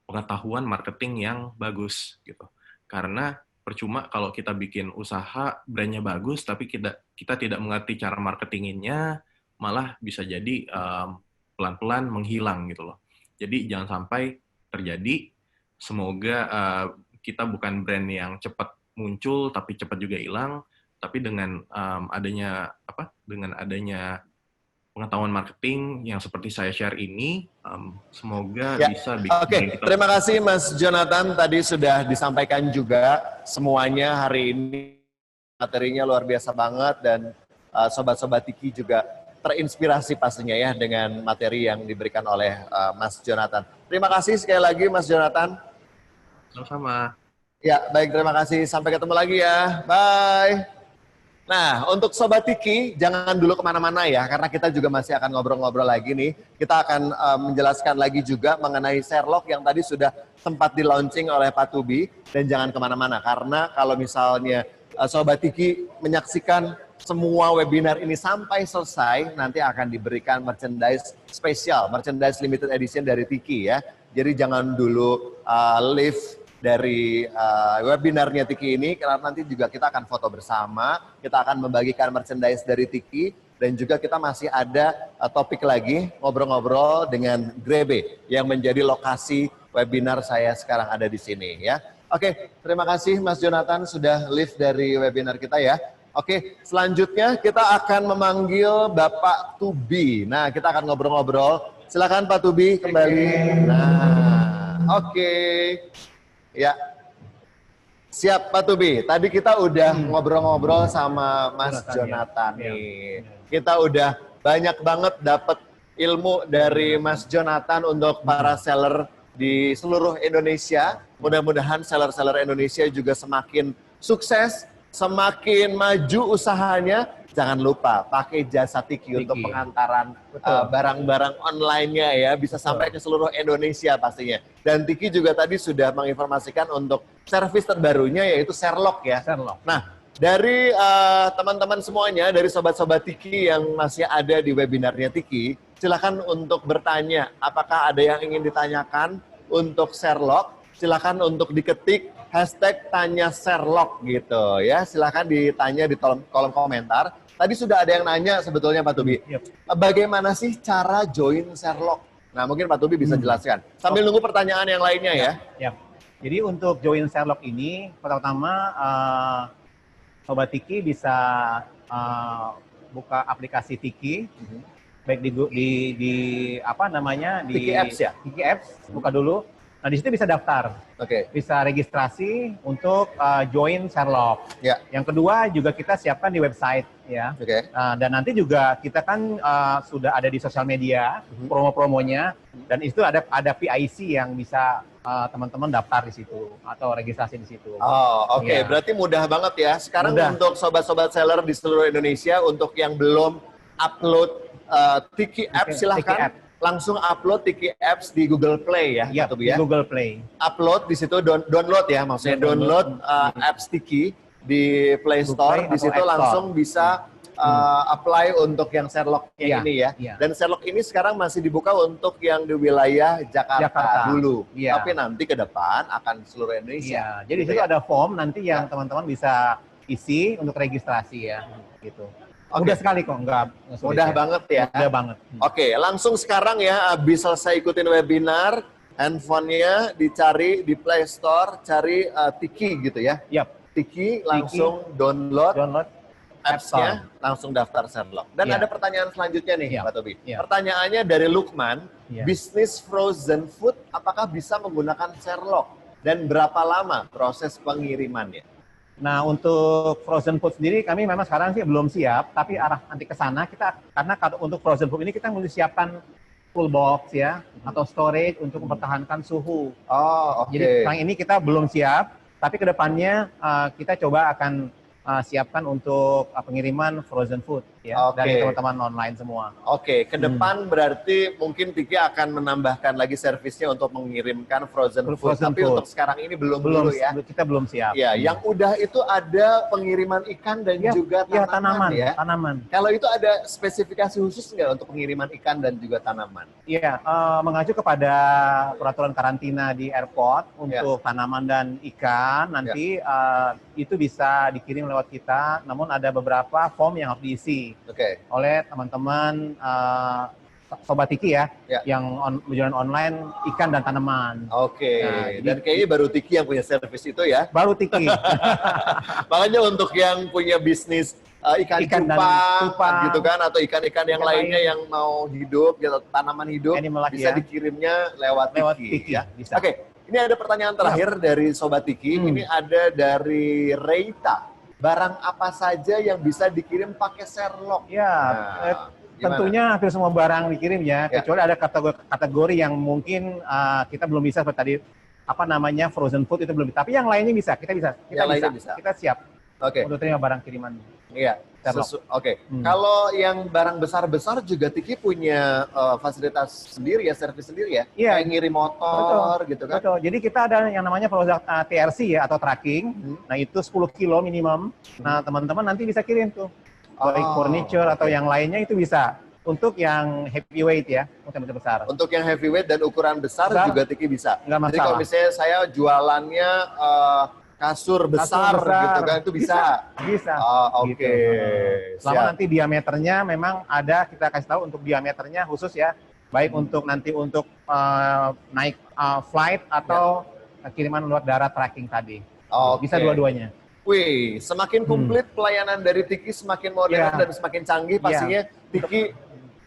pengetahuan marketing yang bagus gitu. Karena percuma kalau kita bikin usaha brandnya bagus, tapi kita tidak mengerti cara marketinginnya, malah bisa jadi pelan-pelan menghilang gitu loh. Jadi jangan sampai terjadi. Semoga kita bukan brand yang cepat muncul tapi cepat juga hilang. Tapi dengan adanya pengetahuan marketing yang seperti saya share ini, semoga bisa bikin. Oke, terima kasih Mas Jonathan. Tadi sudah disampaikan juga semuanya hari ini. Materinya luar biasa banget dan sobat-sobat Tiki juga terinspirasi pastinya ya dengan materi yang diberikan oleh Mas Jonathan. Terima kasih sekali lagi Mas Jonathan. Sama-sama. Ya, baik, terima kasih. Sampai ketemu lagi ya. Bye. Nah, untuk Sobat Tiki, jangan dulu kemana-mana ya, karena kita juga masih akan ngobrol-ngobrol lagi nih. Kita akan menjelaskan lagi juga mengenai Sherlock yang tadi sudah sempat di-launching oleh Pak Tubi. Dan jangan kemana-mana, karena kalau misalnya Sobat Tiki menyaksikan semua webinar ini sampai selesai, nanti akan diberikan merchandise spesial, merchandise limited edition dari Tiki ya. Jadi jangan dulu leave dari webinarnya Tiki ini, karena nanti juga kita akan foto bersama, kita akan membagikan merchandise dari Tiki, dan juga kita masih ada topik lagi, ngobrol-ngobrol dengan Grebe, yang menjadi lokasi webinar saya sekarang ada di sini ya. Oke, terima kasih Mas Jonathan sudah live dari webinar kita ya. Oke, selanjutnya kita akan memanggil Bapak Tubi. Nah, kita akan ngobrol-ngobrol. Silakan Pak Tubi kembali. Nah, oke. Ya, siap Pak Tubi. Tadi kita udah ngobrol-ngobrol sama Mas Jonathan nih. Kita udah banyak banget dapat ilmu dari Mas Jonathan untuk para seller di seluruh Indonesia. Mudah-mudahan seller-seller Indonesia juga semakin sukses, semakin maju usahanya. Jangan lupa pakai jasa Tiki untuk pengantaran barang-barang online-nya ya, bisa sampai ke seluruh Indonesia pastinya. Dan Tiki juga tadi sudah menginformasikan untuk servis terbarunya yaitu Sherlock ya. Sherlock. Nah, dari teman-teman semuanya, dari sobat-sobat Tiki yang masih ada di webinarnya Tiki, silakan untuk bertanya apakah ada yang ingin ditanyakan untuk Sherlock. Silakan untuk diketik hashtag tanya Sherlock gitu ya. Silakan ditanya di kolom komentar. Tadi sudah ada yang nanya sebetulnya Pak Tubi, bagaimana sih cara join Sherlock? Nah mungkin Pak Tubi bisa jelaskan. Sambil nunggu pertanyaan yang lainnya ya. Ya. Jadi untuk join Sherlock ini, pertama Sobat Tiki bisa buka aplikasi Tiki, baik di apa namanya di Tiki Apps ya. Tiki Apps, buka dulu. Nah, di situ bisa daftar, Oke. bisa registrasi untuk join Sherlock. Ya. Yang kedua juga kita siapkan di website ya. Oke. Dan nanti juga kita kan sudah ada di sosial media promo-promonya, dan itu ada PIC yang bisa teman-teman daftar di situ atau registrasi di situ. Oh, oke. Iya. Berarti mudah banget ya. Sekarang Mudah. untuk sobat-sobat seller di seluruh Indonesia, untuk yang belum upload Tiki Apps, Tiki silahkan App. langsung upload Tiki Apps di Google Play ya, Iya, Pak Tobi di ya. Google Play. Upload di situ, download ya, maksudnya download apps Tiki di Play Google Store. Play Di atau situ App Store. langsung bisa apply untuk yang Sherlock-nya Iya, ini ya. iya. Dan Sherlock ini sekarang masih dibuka untuk yang di wilayah Jakarta dulu. Iya. Tapi nanti ke depan akan seluruh Indonesia. Iya, jadi di situ ada form nanti yang teman-teman bisa isi untuk registrasi ya, gitu. Oke. Mudah sekali kok, nggak sulit Mudah ya. banget ya. Mudah banget. Oke, langsung sekarang ya, habis selesai ikutin webinar, handphonenya dicari di Play Store, cari Tiki gitu ya. Yap, Tiki, langsung download download App apps-nya, Store. langsung daftar Sherlock. Dan Iya. ada pertanyaan selanjutnya nih, Iya. Pak Tobi. Iya. Pertanyaannya dari Lukman, Iya. bisnis frozen food apakah bisa menggunakan Sherlock? Dan berapa lama proses pengirimannya? Nah, untuk frozen food sendiri kami memang sekarang sih belum siap, tapi arah nanti ke sana kita, karena untuk frozen food ini kita mesti siapkan full box ya, atau storage untuk mempertahankan suhu. Oh, oke. Jadi sekarang ini kita belum siap, tapi kedepannya kita coba akan siapkan untuk pengiriman frozen food ya Oke. dari teman-teman online semua. Oke, ke depan berarti mungkin Tiki akan menambahkan lagi servisnya untuk mengirimkan frozen food. Frozen Tapi food. untuk sekarang ini belum Belum dulu ya. kita belum siap. Ya, yang udah itu ada pengiriman ikan dan Ya, juga ya, tanaman ya. tanaman. Kalau itu ada spesifikasi khusus nggak untuk pengiriman ikan dan juga tanaman? Iya, mengacu kepada peraturan karantina di airport untuk tanaman dan ikan, nanti itu bisa dikirim lewat kita, namun ada beberapa form yang harus diisi Oke. oleh teman-teman Sobat Tiki ya, Ya. yang berjualan online ikan dan tanaman. Oke. Nah, jadi- Dan kayaknya baru Tiki yang punya servis itu ya. Baru Tiki. Makanya untuk yang punya bisnis ikan Ikan dan cupang, cupang, gitu kan, atau ikan-ikan yang ikan lainnya lain. yang mau hidup, gitu, tanaman hidup, Animal bisa ya. dikirimnya lewat Lewat Tiki. Tiki, Ya. bisa. Oke, ini ada pertanyaan terakhir dari Sobat Tiki. Ini ada dari Reita. Barang apa saja yang bisa dikirim pakai Sherlock? Ya, Nah, gimana? tentunya hampir semua barang dikirim ya, Ya. kecuali ada kategori yang mungkin kita belum bisa seperti tadi frozen food itu belum. Tapi yang lainnya bisa, kita Yang lainnya bisa. kita siap Oke. untuk terima barang kiriman. Iya. Sherlock. Oke. Kalau yang barang besar-besar juga Tiki punya fasilitas sendiri ya, servis sendiri ya. Iya. Kayak ngirim motor gitu kan. Betul. Jadi kita ada yang namanya produk TRC ya atau tracking. Nah itu 10 kilo minimum. Nah teman-teman nanti bisa kirim tuh. Baik furniture atau yang lainnya itu bisa. Untuk yang heavyweight ya, untuk yang besar. Untuk yang heavyweight dan ukuran besar juga Tiki bisa. Nggak Jadi kalau masalah. misalnya saya jualannya kasur besar gitu kan, itu bisa. Bisa. Oh, oke. Gitu. Selama Siap. nanti diameternya memang ada, kita kasih tahu untuk diameternya khusus ya, baik untuk nanti untuk naik flight atau kiriman lewat darat tracking tadi. Oke. Bisa dua-duanya. Wih, semakin komplit pelayanan dari Tiki, semakin modern Iya. dan semakin canggih. Pastinya Tiki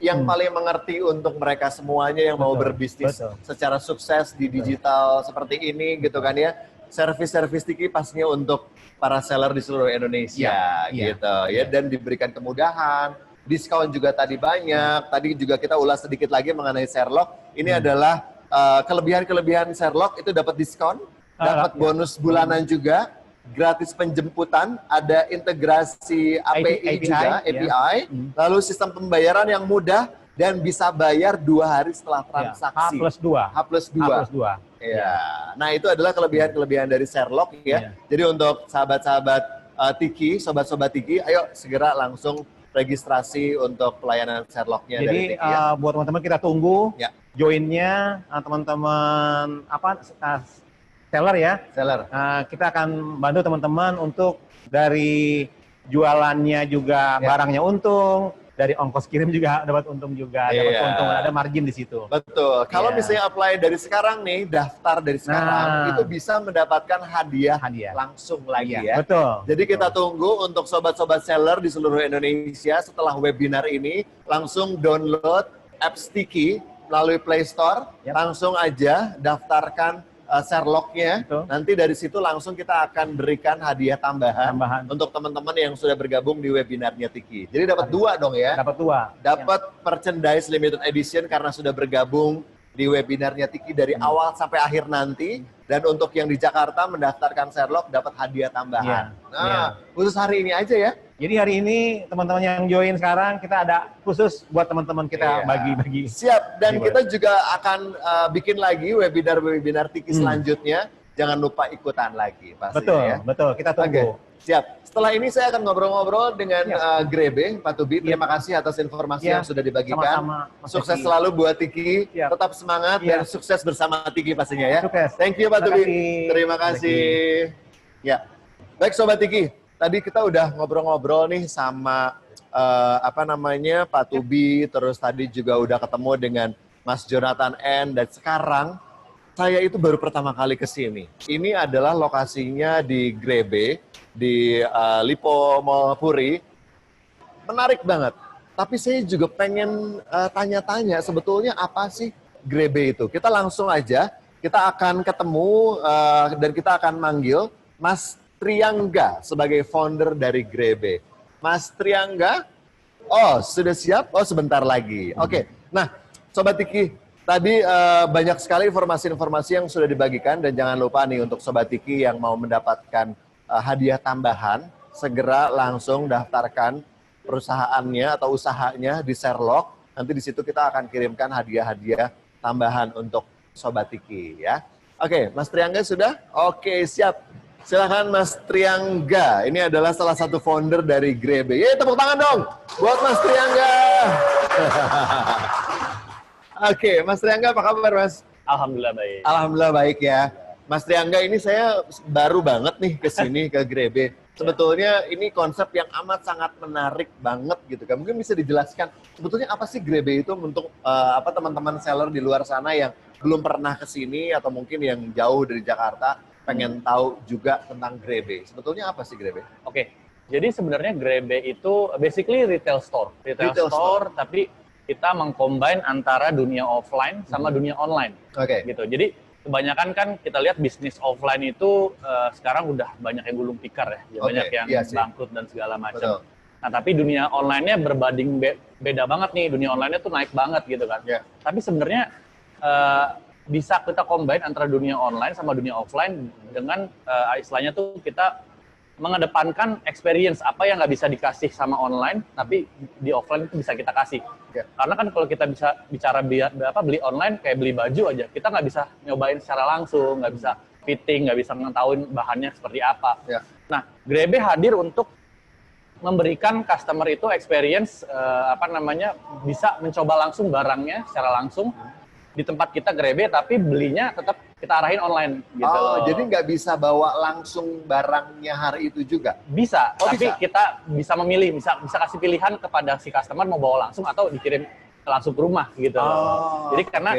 yang paling mengerti untuk mereka semuanya yang mau Betul, berbisnis betul. secara sukses di digital seperti ini gitu kan ya. Servis-servis Tiki pastinya untuk para seller di seluruh Indonesia Iya, gitu ya, dan diberikan kemudahan. Diskon juga tadi banyak. Tadi juga kita ulas sedikit lagi mengenai Sherlock. Ini adalah kelebihan-kelebihan Sherlock, itu dapat diskon, dapat bonus bulanan juga, gratis penjemputan, ada integrasi API juga, API, lalu sistem pembayaran yang mudah dan bisa bayar 2 hari setelah transaksi. H+2. H+2. Ya. Nah, itu adalah kelebihan-kelebihan dari Sherlock ya. Jadi untuk sahabat-sahabat Tiki, sobat-sobat Tiki, ayo segera langsung registrasi untuk pelayanan Sherlock-nya dari Jadi Tiki ya. buat teman-teman kita tunggu Ya. joinnya teman-teman seller ya. Seller. Kita akan bantu teman-teman untuk dari jualannya juga barangnya untung, dari ongkos kirim juga dapat untung juga, dapat Iya. keuntungan, ada margin di situ. Betul. Kalau Iya. misalnya apply dari sekarang nih, daftar dari sekarang, itu bisa mendapatkan hadiah langsung lagi ya. Betul. Jadi kita tunggu untuk sobat-sobat seller di seluruh Indonesia setelah webinar ini, langsung download apps Tiki melalui Play Store, Yap. langsung aja daftarkan Sherlock-nya. Betul. Nanti dari situ langsung kita akan berikan hadiah tambahan untuk teman-teman yang sudah bergabung di webinarnya Tiki. Jadi dapat 2 dong ya. Dapat 2. Dapat merchandise limited edition karena sudah bergabung di webinarnya Tiki dari awal sampai akhir nanti. Dan untuk yang di Jakarta mendaftarkan Sherlock dapat hadiah tambahan. Khusus hari ini aja ya. Jadi hari ini teman-teman yang join sekarang kita ada khusus buat teman-teman kita bagi-bagi. Siap, dan kita juga akan bikin lagi webinar-webinar Tiki selanjutnya. Jangan lupa ikutan lagi pastinya Betul, ya. betul. Kita tunggu. Siap. Setelah ini saya akan ngobrol-ngobrol dengan Grebe, Pak Tubi. Terima kasih atas informasi yang sudah dibagikan. Sama-sama, Sukses selalu buat Tiki. Siap. Tetap semangat dan sukses bersama Tiki pastinya ya. Sukses. Thank you Pak Terima Tubi. kasih. Terima kasih. Ya. Baik Sobat Tiki, tadi kita udah ngobrol-ngobrol nih sama Pak Tubi, terus tadi juga udah ketemu dengan Mas Jonathan N, dan sekarang saya itu baru pertama kali ke sini. Ini adalah lokasinya di Grebe, di Lipo Mall Puri. Menarik banget. Tapi saya juga pengen tanya-tanya sebetulnya apa sih Grebe itu. Kita langsung aja, kita akan ketemu dan kita akan manggil Mas Triangga sebagai founder dari Grebe. Mas Triangga, oh sudah siap? Oh sebentar lagi. Oke, nah Sobat Tiki, tadi banyak sekali informasi-informasi yang sudah dibagikan dan jangan lupa nih untuk Sobat Tiki yang mau mendapatkan hadiah tambahan, segera langsung daftarkan perusahaannya atau usahanya di Sherlock. Nanti di situ kita akan kirimkan hadiah-hadiah tambahan untuk Sobat Tiki ya. Oke, Mas Triangga sudah? Oke, siap. Silakan Mas Triangga. Ini adalah salah satu founder dari Grebe. Yeay, tepuk tangan dong buat Mas Triangga. Oke, Mas Triangga apa kabar Mas? Alhamdulillah baik. Alhamdulillah baik ya. Mas Triangga, ini saya baru banget nih ke sini ke Grebe. Sebetulnya ini konsep yang amat sangat menarik banget gitu kan. Mungkin bisa dijelaskan sebetulnya apa sih Grebe itu untuk teman-teman seller di luar sana yang belum pernah ke sini atau mungkin yang jauh dari Jakarta pengen tahu juga tentang Grebe. Sebetulnya apa sih Grebe? Oke. Jadi sebenarnya Grebe itu basically retail store. Retail store tapi kita mengcombine antara dunia offline sama dunia online. Oke. Gitu. Jadi kebanyakan kan kita lihat bisnis offline itu sekarang udah banyak yang gulung tikar ya. Banyak yang bangkrut dan segala macam. Nah, tapi dunia online-nya berbanding beda banget nih. Dunia online-nya tuh naik banget gitu kan. Tapi sebenarnya bisa kita combine antara dunia online sama dunia offline dengan istilahnya tuh kita mengedepankan experience apa yang nggak bisa dikasih sama online, tapi di offline itu bisa kita kasih. Karena kan kalau kita bisa bicara beli online kayak beli baju aja, kita nggak bisa nyobain secara langsung, nggak bisa fitting, nggak bisa ngetahuin bahannya seperti apa. Nah, Grebe hadir untuk memberikan customer itu experience bisa mencoba langsung barangnya secara langsung di tempat kita Grebe, tapi belinya tetap kita arahin online gitu. Oh, jadi nggak bisa bawa langsung barangnya hari itu juga? Bisa, tapi bisa? kita bisa memilih, bisa kasih pilihan kepada si customer mau bawa langsung atau dikirim langsung ke rumah gitu. Jadi karena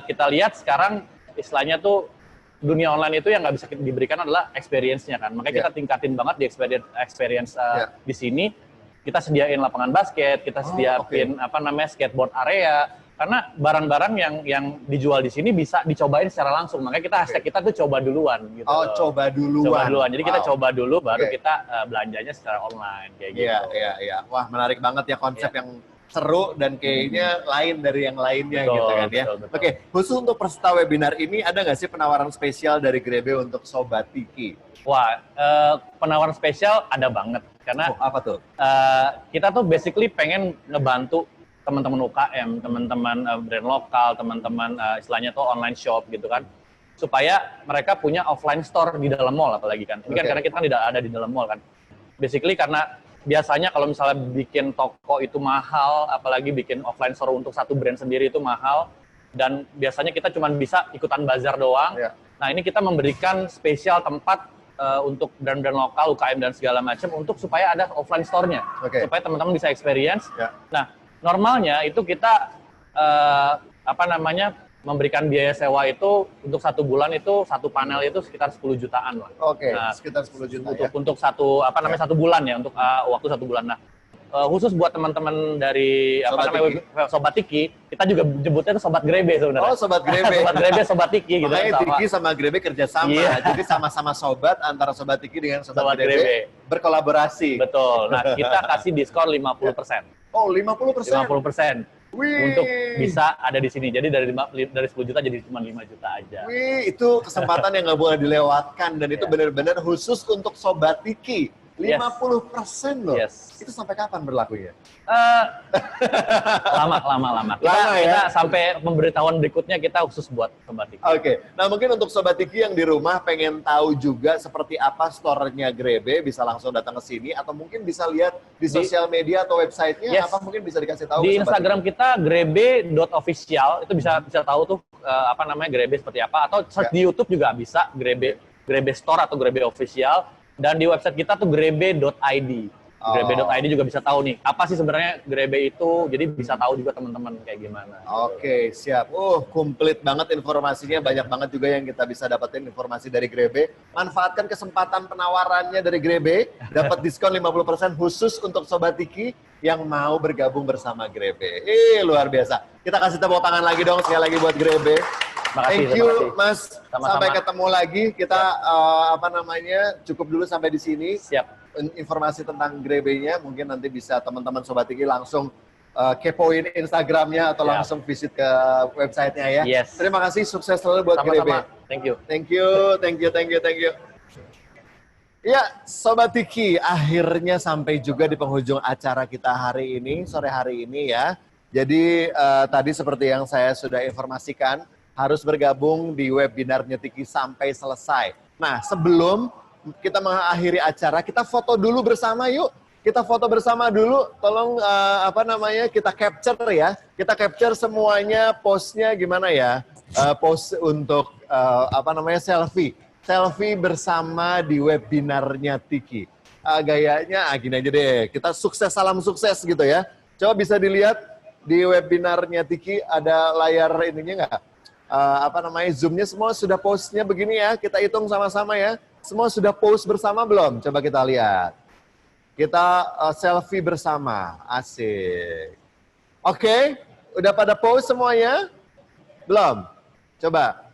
kita lihat sekarang istilahnya tuh dunia online itu yang nggak bisa diberikan adalah experience-nya kan. Makanya kita tingkatin banget di experience di sini. Kita sediain lapangan basket, kita sediain skateboard area. Karena barang-barang yang dijual di sini bisa dicobain secara langsung. Makanya kita hashtag kita tuh coba duluan gitu. Oh, coba duluan. Coba duluan. Jadi kita coba dulu baru kita belanjanya secara online kayak gitu. Iya. Wah, menarik banget ya konsep yang seru dan kayaknya lain dari yang lainnya gitu kan ya. Betul. Oke, khusus untuk peserta webinar ini ada nggak sih penawaran spesial dari Grebe untuk Sobat Tiki? Wah, penawaran spesial ada banget. Karena apa tuh? Kita tuh basically pengen ngebantu teman-teman UKM, teman-teman brand lokal, teman-teman istilahnya tuh online shop gitu kan, supaya mereka punya offline store di dalam mall apalagi kan. Ini kan karena kita kan tidak ada di dalam mall kan. Basically karena biasanya kalau misalnya bikin toko itu mahal, apalagi bikin offline store untuk satu brand sendiri itu mahal, dan biasanya kita cuma bisa ikutan bazar doang. Nah ini kita memberikan spesial tempat untuk brand-brand lokal, UKM dan segala macam untuk supaya ada offline store-nya, supaya teman-teman bisa experience. Nah normalnya itu kita memberikan biaya sewa itu untuk 1 bulan itu satu panel itu sekitar 10 jutaan lah. Sekitar 10 juta untuk satu satu bulan ya, untuk waktu 1 bulan. Nah, khusus buat teman-teman dari Sobat Tiki, kita juga jemputnya itu Sobat Grebe sebenarnya. Oh, Sobat Grebe. Sobat Grebe, Sobat Tiki gitu. Makanya Tiki sama Grebe kerjasama. Jadi sama-sama sobat antara Sobat Tiki dengan Sobat Grebe berkolaborasi. Betul. Nah, kita kasih diskon 50%. Oh, 50%? 50%. Wih. Untuk bisa ada di sini. Jadi dari 10 juta jadi cuma 5 juta aja. Wih, itu kesempatan yang nggak boleh dilewatkan. Dan itu benar-benar khusus untuk Sobat Tiki. 50% loh. Itu sampai kapan berlakunya? Lama. Kita sampai pemberitahuan berikutnya kita khusus buat Sobat Tiki. Oke. Nah, mungkin untuk Sobat Tiki yang di rumah pengen tahu juga seperti apa store-nya Grebe, bisa langsung datang ke sini atau mungkin bisa lihat di sosial media atau website-nya, apa mungkin bisa dikasih tahu? Di Instagram kita grebe.official, itu bisa tahu tuh Grebe seperti apa, atau search di YouTube juga bisa Grebe Store atau Grebe Official. Dan di website kita tuh grebe.id. Grebe.id juga bisa tahu nih, apa sih sebenarnya Grebe itu, jadi bisa tahu juga teman-teman kayak gimana. Oke, siap. Komplit banget informasinya, banyak banget juga yang kita bisa dapetin informasi dari Grebe. Manfaatkan kesempatan penawarannya dari Grebe, dapat diskon 50% khusus untuk Sobat Tiki yang mau bergabung bersama Grebe. Luar biasa. Kita kasih tepuk tangan lagi dong sekali lagi buat Grebe. Thank you, Mas. Sama-sama. Sampai ketemu lagi. Kita cukup dulu sampai di sini. Siap. Informasi tentang Grebe-nya mungkin nanti bisa teman-teman Sobat Tiki langsung kepoin Instagramnya atau langsung visit ke websitenya ya. Yes. Terima kasih, sukses selalu buat Grebe. Thank you. Thank you. Ya, Sobat Tiki, akhirnya sampai juga di penghujung acara kita hari ini, sore hari ini ya. Jadi tadi seperti yang saya sudah informasikan, harus bergabung di webinarnya Tiki sampai selesai. Nah, sebelum kita mengakhiri acara, kita foto dulu bersama yuk. Kita foto bersama dulu, tolong kita capture ya. Kita capture semuanya, postnya gimana ya. Post untuk selfie. Selfie bersama di webinarnya Tiki. Gayanya gini aja deh, kita sukses, salam sukses gitu ya. Coba bisa dilihat di webinarnya Tiki, ada layar ininya nggak? Zoom-nya semua sudah postnya begini ya, kita hitung sama-sama ya. Semua sudah post bersama belum? Coba kita lihat. Kita selfie bersama, asik. Oke, udah pada post semuanya? Belum? Coba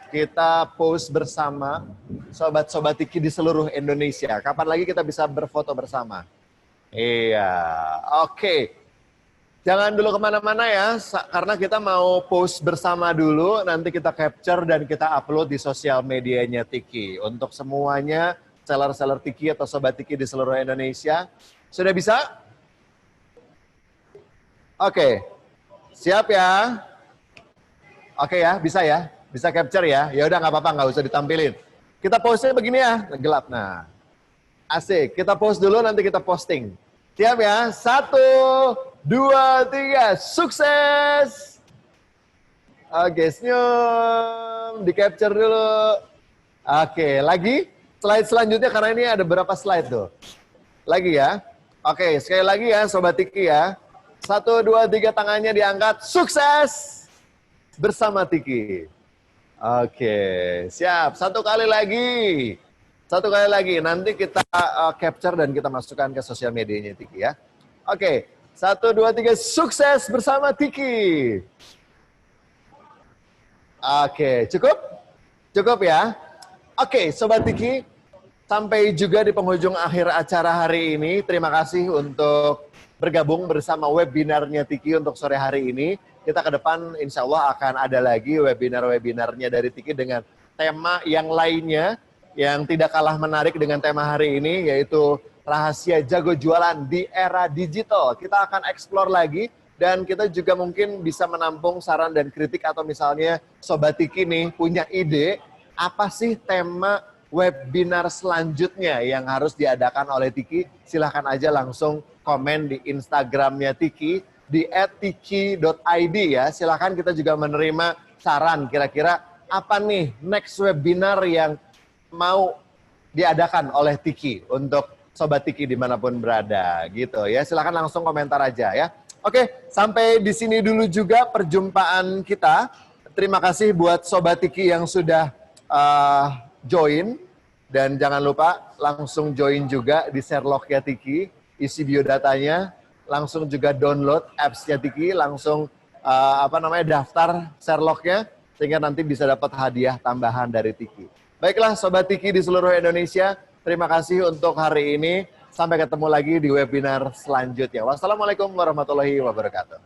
kita post bersama Sobat-Sobat Tiki di seluruh Indonesia. Kapan lagi kita bisa berfoto bersama? Iya, oke. Jangan dulu kemana-mana ya, karena kita mau post bersama dulu, nanti kita capture dan kita upload di sosial medianya Tiki. Untuk semuanya, seller-seller Tiki atau Sobat Tiki di seluruh Indonesia. Sudah bisa? Oke, siap ya? Oke ya, bisa ya? Bisa capture ya? Ya udah nggak apa-apa, nggak usah ditampilin. Kita postnya begini ya, gelap. Nah, asik. Kita post dulu, nanti kita posting. Siap ya? 1, 2, 3, sukses! Oke, senyum, di capture dulu. Oke, lagi slide selanjutnya karena ini ada berapa slide tuh. Lagi ya. Oke, sekali lagi ya Sobat Tiki ya. 1, 2, 3 tangannya diangkat, sukses! Bersama Tiki. Oke, siap. Satu kali lagi, nanti kita capture dan kita masukkan ke sosial medianya Tiki ya. Oke, 1, 2, 3, sukses bersama Tiki. Oke, cukup? Cukup ya? Oke, Sobat Tiki, sampai juga di penghujung akhir acara hari ini. Terima kasih untuk bergabung bersama webinarnya Tiki untuk sore hari ini. Kita ke depan insya Allah akan ada lagi webinar-webinarnya dari Tiki dengan tema yang lainnya yang tidak kalah menarik dengan tema hari ini, yaitu rahasia jago jualan di era digital. Kita akan explore lagi dan kita juga mungkin bisa menampung saran dan kritik atau misalnya Sobat Tiki nih punya ide apa sih tema webinar selanjutnya yang harus diadakan oleh Tiki. Silahkan aja langsung komen di Instagramnya Tiki di @tiki.id ya. Silahkan, kita juga menerima saran kira-kira apa nih next webinar yang mau diadakan oleh Tiki untuk Sobat Tiki dimanapun berada gitu ya. Silahkan langsung komentar aja ya. Oke, sampai di sini dulu juga perjumpaan kita. Terima kasih buat Sobat Tiki yang sudah join. Dan jangan lupa langsung join juga di Sherlock ya Tiki. isi biodatanya, langsung juga download apps-nya Tiki, langsung daftar Sherlock-nya, sehingga nanti bisa dapat hadiah tambahan dari Tiki. Baiklah Sobat Tiki di seluruh Indonesia, terima kasih untuk hari ini. Sampai ketemu lagi di webinar selanjutnya. Wassalamualaikum warahmatullahi wabarakatuh.